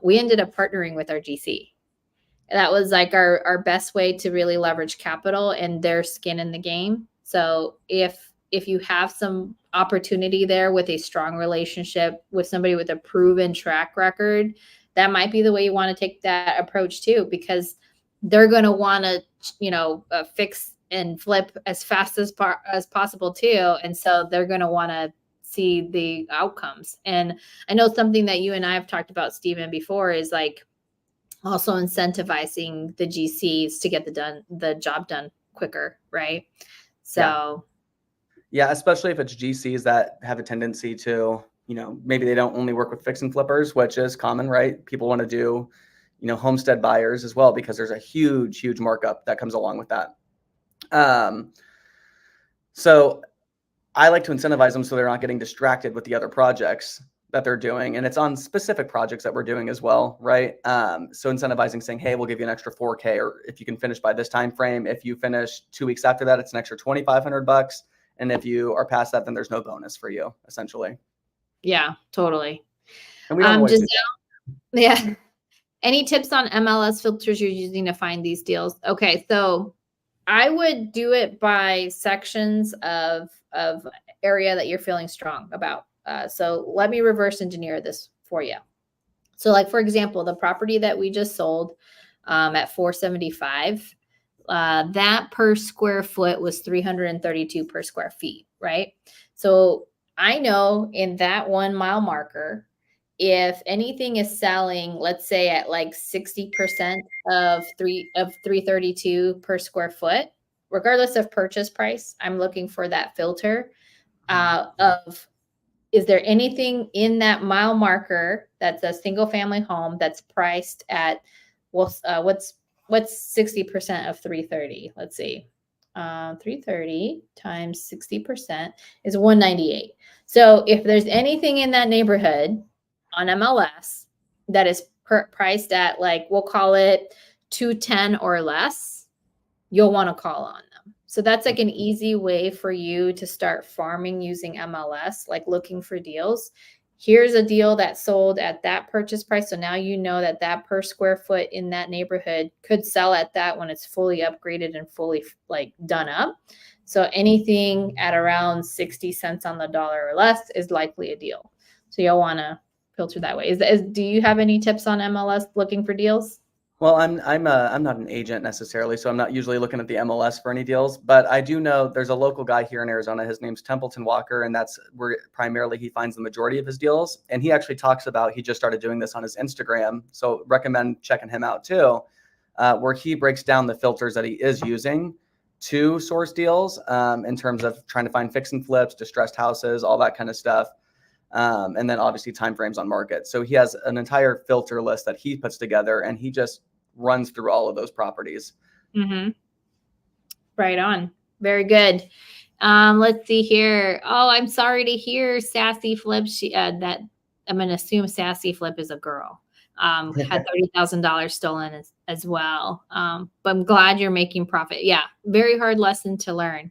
we ended up partnering with our GC. That was like our best way to really leverage capital and their skin in the game. So if you have some opportunity there with a strong relationship with somebody with a proven track record, that might be the way you want to take that approach too, because they're going to want to fix and flip as fast as possible too. And so they're going to want to see the outcomes. And I know something that you and I have talked about, Stephen, before is like also incentivizing the GCs to get the job done quicker, right? So yeah, especially if it's GCs that have a tendency to, maybe they don't only work with fix and flippers, which is common, right? People want to do, homestead buyers as well, because there's a huge markup that comes along with that. So I like to incentivize them so they're not getting distracted with the other projects that they're doing. And it's on specific projects that we're doing as well, right? So incentivizing, saying, hey, we'll give you an extra $4K, or if you can finish by this time frame. If you finish 2 weeks after that, it's an extra $2,500. And if you are past that, then there's no bonus for you, essentially. Yeah, totally. And we don't always do that. Yeah. Any tips on MLS filters you're using to find these deals? Okay, so I would do it by sections of area that you're feeling strong about. So let me reverse engineer this for you. So like, for example, the property that we just sold at 475, that per square foot was 332 per square feet, right? So I know in that 1 mile marker, if anything is selling, let's say at like 60% of 332 per square foot, regardless of purchase price, I'm looking for that filter of, is there anything in that mile marker that's a single family home that's priced at, what's 60% of 330? Let's see. 330 times 60% is 198. So if there's anything in that neighborhood on MLS that is priced at, like, we'll call it 210 or less, you'll want to call on them. So that's like an easy way for you to start farming using MLS, like looking for deals. Here's a deal that sold at that purchase price. So now you know that per square foot in that neighborhood could sell at that when it's fully upgraded and fully like done up. So anything at around 60 cents on the dollar or less is likely a deal. So you'll want to filter that way. Do you have any tips on MLS looking for deals? Well, I'm not an agent necessarily, so I'm not usually looking at the MLS for any deals. But I do know there's a local guy here in Arizona. His name's Templeton Walker, and that's where primarily he finds the majority of his deals. And he actually talks about, he just started doing this on his Instagram, so recommend checking him out too, where he breaks down the filters that he is using to source deals in terms of trying to find fix and flips, distressed houses, all that kind of stuff. And then obviously timeframes on market. So he has an entire filter list that he puts together, and he just runs through all of those properties. Mm-hmm. Right on. Very good. Let's see here. Oh, I'm sorry to hear Sassy Flip. That I'm going to assume Sassy Flip is a girl. Had $30,000 stolen as well. But I'm glad you're making profit. Yeah. Very hard lesson to learn.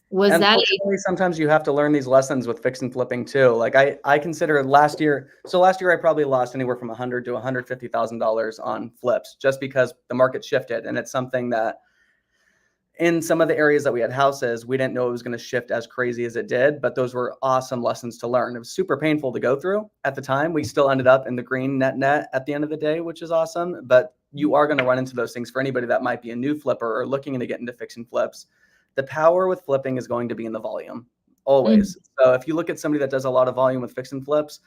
Sometimes you have to learn these lessons with fix and flipping too. Like I consider last year I probably lost anywhere from $100,000 to $150,000 on flips, just because the market shifted. And it's something that in some of the areas that we had houses, we didn't know it was going to shift as crazy as it did, but those were awesome lessons to learn. It was super painful to go through at the time. We still ended up in the green net at the end of the day, which is awesome. But you are going to run into those things. For anybody that might be a new flipper or looking to get into fix and flips, the power with flipping is going to be in the volume, always. So if you look at somebody that does a lot of volume with fix and flips,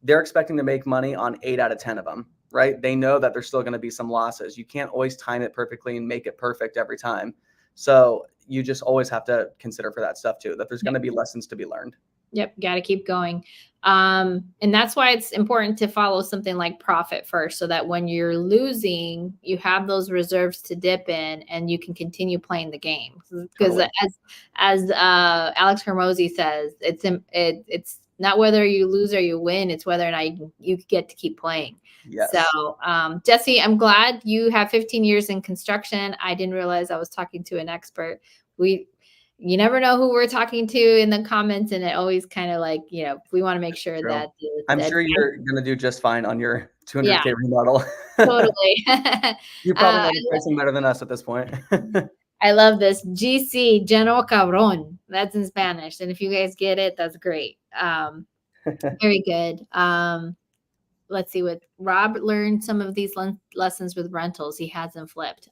they're expecting to make money on 8 out of 10 of them, right? They know that there's still going to be some losses. You can't always time it perfectly and make it perfect every time. So you just always have to consider for that stuff too, that there's going to be lessons to be learned. Yep. Got to keep going. And that's why it's important to follow something like profit first, so that when you're losing, you have those reserves to dip in and you can continue playing the game. Because totally. as Alex Hormozy says, it's not whether you lose or you win, it's whether or not you get to keep playing. Yes. So, Jesse, I'm glad you have 15 years in construction. I didn't realize I was talking to an expert. You never know who we're talking to in the comments, and it always kind of like, we want to make sure that. I'm sure you're going to do just fine on your 200K remodel. Totally. You probably know the pricing better than us at this point. I love this. GC, General Cabron. That's in Spanish. And if you guys get it, that's great. Very good. let's see what Rob learned some of these lessons with rentals. He hasn't flipped.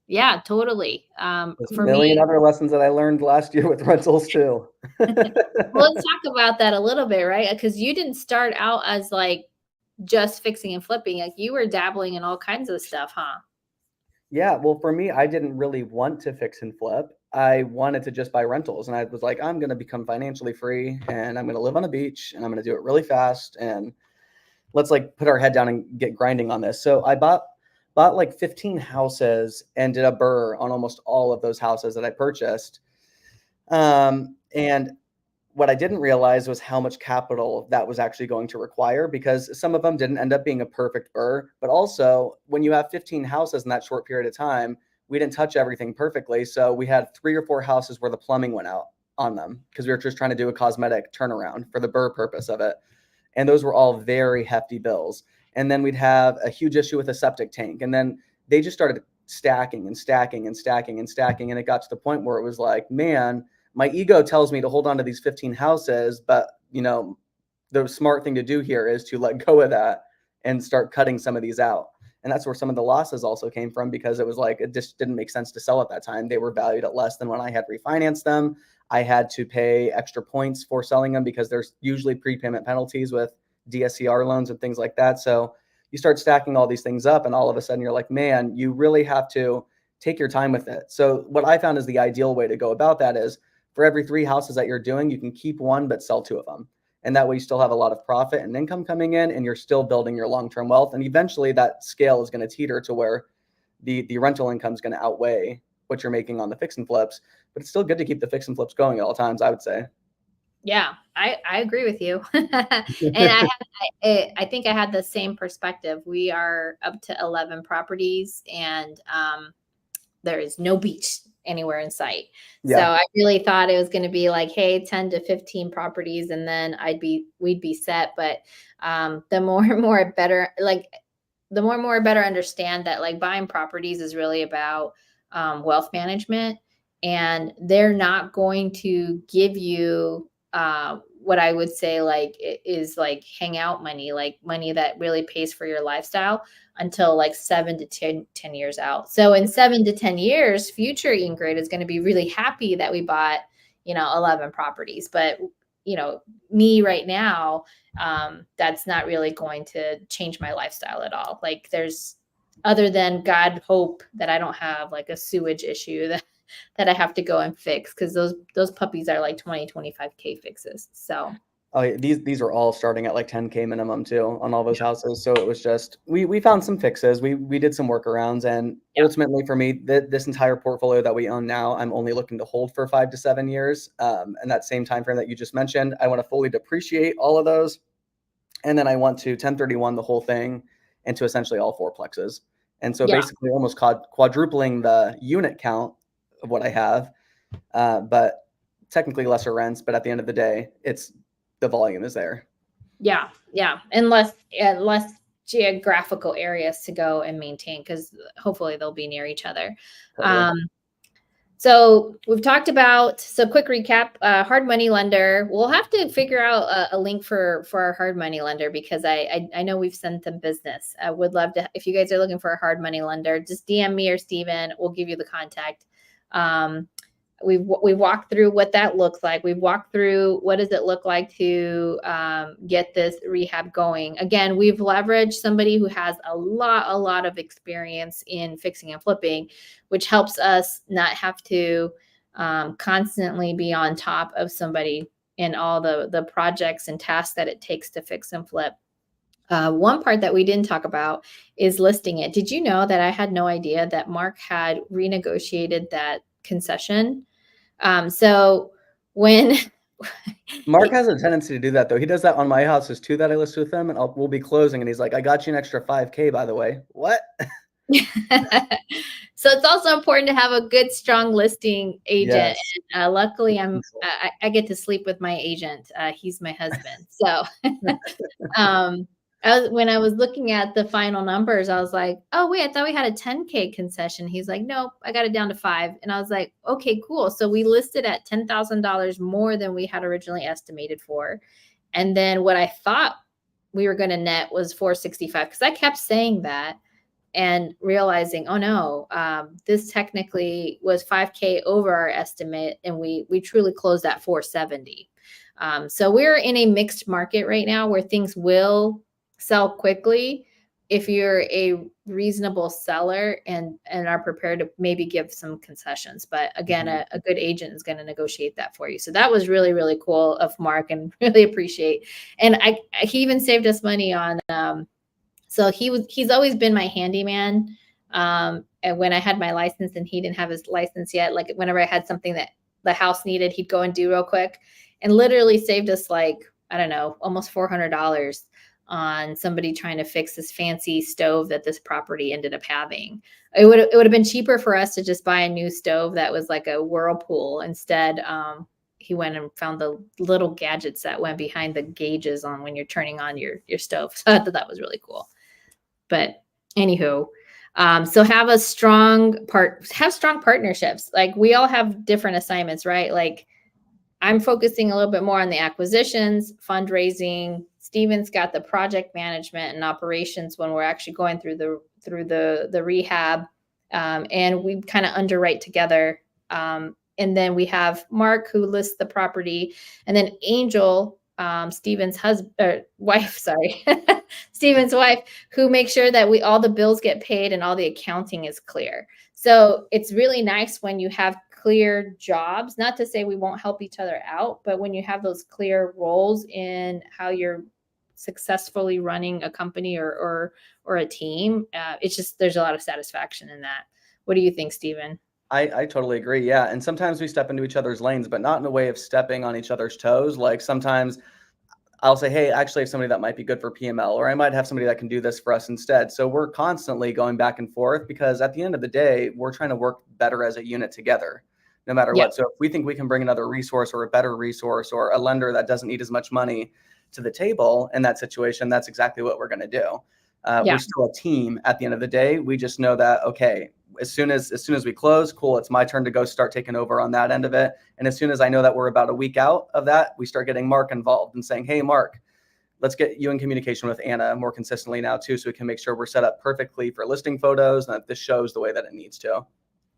Yeah, totally. There's For a million me, other lessons that I learned last year with rentals too. well, let's talk about that a little bit, right? Because you didn't start out as like just fixing and flipping. Like you were dabbling in all kinds of stuff, huh? Yeah, well, for me, I didn't really want to fix and flip. I wanted to just buy rentals, and I was like, I'm going to become financially free, and I'm going to live on a beach, and I'm going to do it really fast, and let's like put our head down and get grinding on this. So I bought like 15 houses and did a burr on almost all of those houses that I purchased. And what I didn't realize was how much capital that was actually going to require, because some of them didn't end up being a perfect burr. But also, when you have 15 houses in that short period of time, we didn't touch everything perfectly. So we had 3 or 4 houses where the plumbing went out on them because we were just trying to do a cosmetic turnaround for the burr purpose of it. And those were all very hefty bills. And then we'd have a huge issue with a septic tank. And then they just started stacking and stacking and stacking and stacking. And it got to the point where it was like, man, my ego tells me to hold on to these 15 houses, but the smart thing to do here is to let go of that and start cutting some of these out. And that's where some of the losses also came from, because it was like, it just didn't make sense to sell at that time. They were valued at less than when I had refinanced them. I had to pay extra points for selling them because there's usually prepayment penalties with DSCR loans and things like that. So you start stacking all these things up, and all of a sudden you're like, man, you really have to take your time with it. So what I found is the ideal way to go about that is, for every 3 houses that you're doing, you can keep 1, but sell 2 of them. And that way you still have a lot of profit and income coming in, and you're still building your long-term wealth. And eventually that scale is going to teeter to where the rental income is going to outweigh what you're making on the fix and flips. But it's still good to keep the fix and flips going at all times, I would say. Yeah, I agree with you. And I think I had the same perspective. We are up to 11 properties, and there is no beach anywhere in sight. Yeah. So I really thought it was going to be like, hey, 10 to 15 properties, and then we'd be set. But the more and more it better, like the more and more I better understand that like buying properties is really about wealth management, and they're not going to give you what I would say like is like hangout money, like money that really pays for your lifestyle, until like 7 to 10 years out. So in 7 to 10 years, future Ingryd is going to be really happy that we bought, 11 properties. But, me right now, that's not really going to change my lifestyle at all. Like there's, other than God hope that I don't have like a sewage issue that I have to go and fix, because those puppies are like 25K fixes. So Oh, yeah, these are all starting at like 10K minimum too on all those houses. So it was just, we found some fixes. We did some workarounds, and ultimately for me, this entire portfolio that we own now, I'm only looking to hold for 5 to 7 years. And that same time frame that you just mentioned, I want to fully depreciate all of those. And then I want to 1031 the whole thing into essentially all 4 plexes. And so basically almost quadrupling the unit count of what I have, but technically lesser rents. But at the end of the day, the volume is there. Yeah. And less geographical areas to go and maintain, because hopefully they'll be near each other. Totally. So we've talked about, quick recap, hard money lender. We'll have to figure out a link for our hard money lender, because I know we've sent them business. I would love to, if you guys are looking for a hard money lender, just DM me or Steven. We'll give you the contact. We've walked through what that looks like. We've walked through what does it look like to get this rehab going. Again, we've leveraged somebody who has a lot of experience in fixing and flipping, which helps us not have to constantly be on top of somebody in all the projects and tasks that it takes to fix and flip. One part that we didn't talk about is listing it. Did you know that I had no idea that Mark had renegotiated that concession? So when Mark has a tendency to do that, though. He does that on my houses too, that I list with him, and we'll be closing, and he's like, I got you an extra 5K, by the way. What? So it's also important to have a good, strong listing agent. Yes. And, luckily, I get to sleep with my agent. He's my husband. So when I was looking at the final numbers, I was like, oh, wait, I thought we had a 10K concession. He's like, nope, I got it down to 5. And I was like, okay, cool. So we listed at $10,000 more than we had originally estimated for. And then what I thought we were going to net was 465, because I kept saying that and realizing, oh no, this technically was 5K over our estimate, and we truly closed at 470. So we're in a mixed market right now where things will sell quickly if you're a reasonable seller and are prepared to maybe give some concessions. But again, a good agent is going to negotiate that for you. So that was really, really cool of Mark, and really appreciate. And he even saved us money on, so he's always been my handyman. And when I had my license and he didn't have his license yet, like whenever I had something that the house needed, he'd go and do real quick, and literally saved us like, I don't know, almost $400 on somebody trying to fix this fancy stove that this property ended up having. It would have been cheaper for us to just buy a new stove that was like a Whirlpool. Instead, he went and found the little gadgets that went behind the gauges on when you're turning on your stove. So I thought that was really cool. But anywho, so have strong partnerships. Like we all have different assignments, right? Like I'm focusing a little bit more on the acquisitions, fundraising. Steven's got the project management and operations when we're actually going through the rehab, and we kind of underwrite together. And then we have Mark, who lists the property, and then Angel, Steven's wife, Steven's wife, who makes sure that all the bills get paid and all the accounting is clear. So it's really nice when you have clear jobs, not to say we won't help each other out, but when you have those clear roles in how you're successfully running a company or a team, it's just, there's a lot of satisfaction in that. What do you think, Steven? I totally agree. Yeah. And sometimes we step into each other's lanes, but not in a way of stepping on each other's toes. Like sometimes I'll say, hey, actually I have somebody that might be good for PML, or I might have somebody that can do this for us instead. So we're constantly going back and forth, because at the end of the day, we're trying to work better as a unit together, no matter what. So if we think we can bring another resource or a better resource or a lender that doesn't need as much money to the table in that situation, that's exactly what we're going to do. We're still a team at the end of the day. We just know that, okay, as soon as we close, cool, it's my turn to go start taking over on that end of it. And as soon as I know that we're about a week out of that, we start getting Mark involved and saying, hey, Mark, let's get you in communication with Anna more consistently now too, so we can make sure we're set up perfectly for listing photos and that this shows the way that it needs to.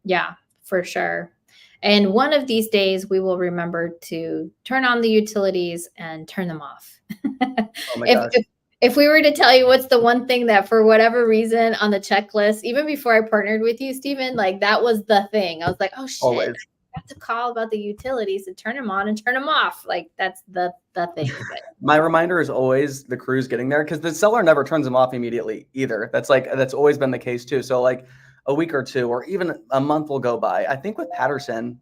Yeah, for sure. And one of these days we will remember to turn on the utilities and turn them off. Oh my gosh. If we were to tell you what's the one thing that for whatever reason on the checklist, even before I partnered with you, Steven, like that was the thing. I was like, oh shit, always. I have to call about the utilities and turn them on and turn them off. Like that's the thing. My reminder is always the crews getting there, because the seller never turns them off immediately either. That's always been the case too. So like a week or two, or even a month will go by. I think with Patterson,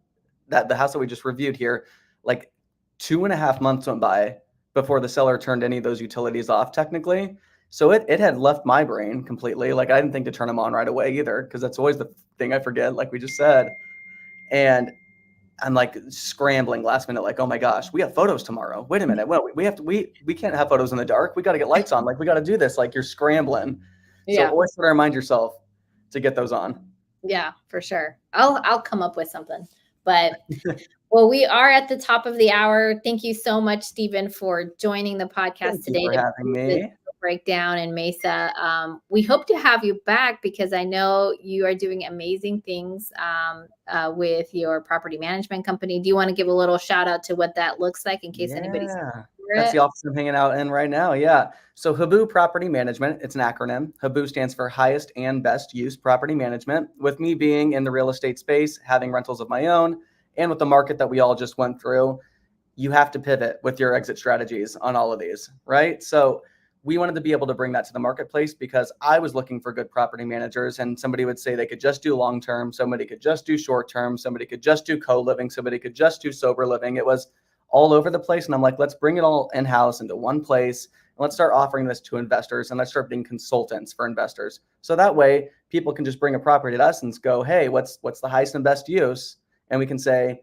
that the house that we just reviewed here, like 2.5 months went by before the seller turned any of those utilities off technically. So it had left my brain completely. Like I didn't think to turn them on right away either, because that's always the thing I forget, like we just said. And I'm like scrambling last minute, like, oh my gosh, we have photos tomorrow. Wait a minute. Well, we can't have photos in the dark. We got to get lights on. Like we got to do this. Like you're scrambling. So always try to remind yourself to get those on. Yeah, for sure. I'll come up with something, but well, we are at the top of the hour. Thank you so much, Steven, for joining the podcast today. Thank you for having me. Breakdown in Mesa. We hope to have you back, because I know you are doing amazing things with your property management company. Do you want to give a little shout out to what that looks like in case anybody's That's the office I'm hanging out in right now. Yeah. So Habu Property Management, it's an acronym. Habu stands for Highest and Best Use Property Management. With me being in the real estate space, having rentals of my own, and with the market that we all just went through, you have to pivot with your exit strategies on all of these, right? So we wanted to be able to bring that to the marketplace, because I was looking for good property managers, and somebody would say they could just do long-term, somebody could just do short-term, somebody could just do co-living, somebody could just do sober living. It was all over the place. And I'm like, let's bring it all in-house into one place, and let's start offering this to investors, and let's start being consultants for investors. So that way people can just bring a property to us and go, hey, what's the highest and best use? And we can say,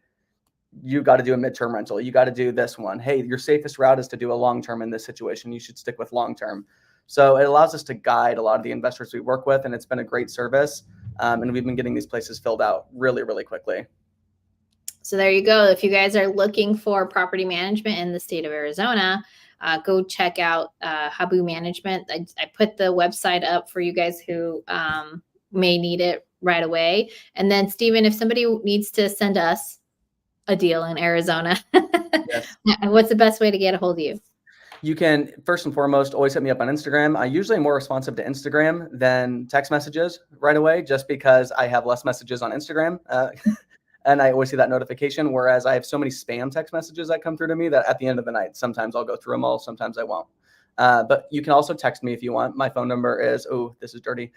you got to do a midterm rental. You got to do this one. Hey, your safest route is to do a long-term in this situation. You should stick with long-term. So it allows us to guide a lot of the investors we work with, and it's been a great service. And we've been getting these places filled out really, really quickly. So there you go. If you guys are looking for property management in the state of Arizona, go check out Habu Management. I put the website up for you guys who may need it right away. And then, Stephen, if somebody needs to send us a deal in Arizona, Yes. what's the best way to get a hold of you? You can, first and foremost, always hit me up on Instagram. I usually am more responsive to Instagram than text messages right away, just because I have less messages on Instagram. And I always see that notification, whereas I have so many spam text messages that come through to me that at the end of the night, sometimes I'll go through them all, sometimes I won't. But you can also text me if you want. My phone number is, oh, this is dirty.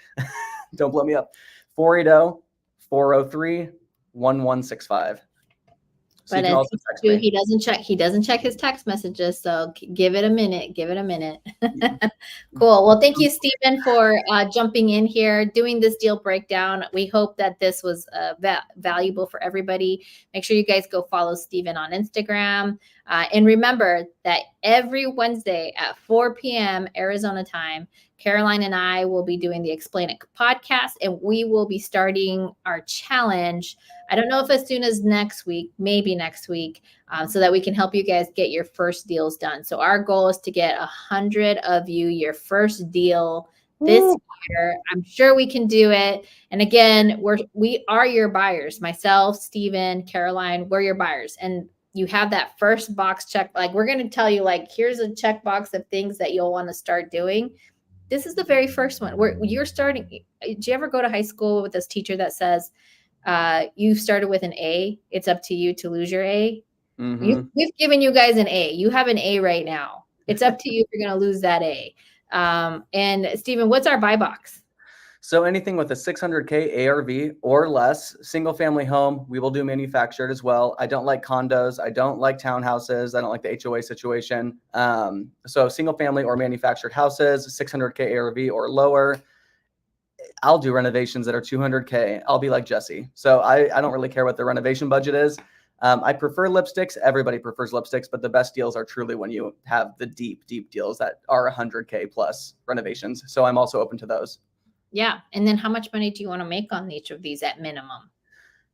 Don't blow me up. 480-403-1165. So But you can also text me. he doesn't check his text messages. So give it a minute. Cool. Well, thank you, Stephen, for jumping in here, doing this deal breakdown. We hope that this was valuable for everybody. Make sure you guys go follow Stephen on Instagram. And remember that every Wednesday at 4 p.m. Arizona time, Caroline and I will be doing the Explain It podcast, and we will be starting our challenge. I don't know if as soon as next week, maybe next week, so that we can help you guys get your first deals done. So our goal is to get 100 of you your first deal this year. I'm sure we can do it. And again, we are your buyers. Myself, Stephen, Caroline, we're your buyers. And you have that first box check. Like, we're going to tell you, like, here's a checkbox of things that you'll want to start doing. This is the very first one where you're starting. Did you ever go to high school with this teacher that says, you started with an A, it's up to you to lose your A? Mm-hmm. We've given you guys an A. You have an A right now. It's up to you if you're going to lose that A. And Stephen, what's our buy box? So anything with a 600K ARV or less, single family home, we will do manufactured as well. I don't like condos. I don't like townhouses. I don't like the HOA situation. So single family or manufactured houses, 600K ARV or lower. I'll do renovations that are 200K. I'll be like Jesse. So I don't really care what the renovation budget is. I prefer lipsticks. Everybody prefers lipsticks, but the best deals are truly when you have the deep, deep deals that are 100K plus renovations. So I'm also open to those. Yeah. And then how much money do you want to make on each of these at minimum?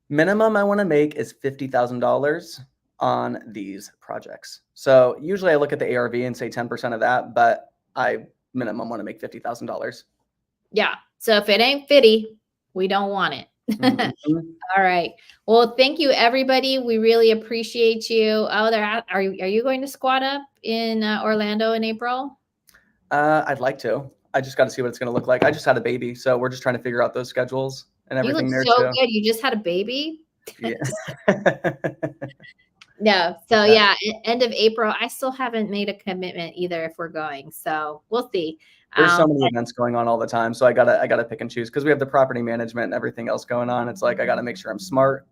Minimum I want to make is $50,000 on these projects. So usually I look at the ARV and say 10% of that, but I minimum want to make $50,000. Yeah. So if it ain't 50, we don't want it. Mm-hmm. All right. Well, thank you, everybody. We really appreciate you. Oh, are you going to squat up in Orlando in April? I'd like to. I just got to see what it's going to look like. I just had a baby, so we're just trying to figure out those schedules and everything. You look so good. You just had a baby? Yeah. No. So yeah, end of April. I still haven't made a commitment either if we're going. So we'll see. There's so many events going on all the time. So I gotta pick and choose because we have the property management and everything else going on. It's like I gotta make sure I'm smart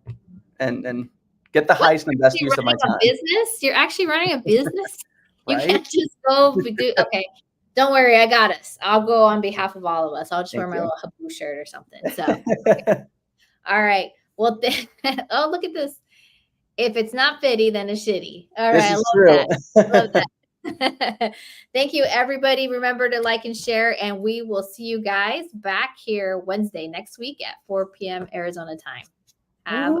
and get the highest and best use of my time. Business? You're actually running a business? Right? You can't just go do okay. Don't worry, I got us. I'll go on behalf of all of us. I'll just wear my little Habu shirt or something. So, all right. Well, oh, look at this. If it's not fitty, then it's shitty. All right. I love that. Thank you, everybody. Remember to like and share, and we will see you guys back here Wednesday next week at 4 p.m. Arizona time. Have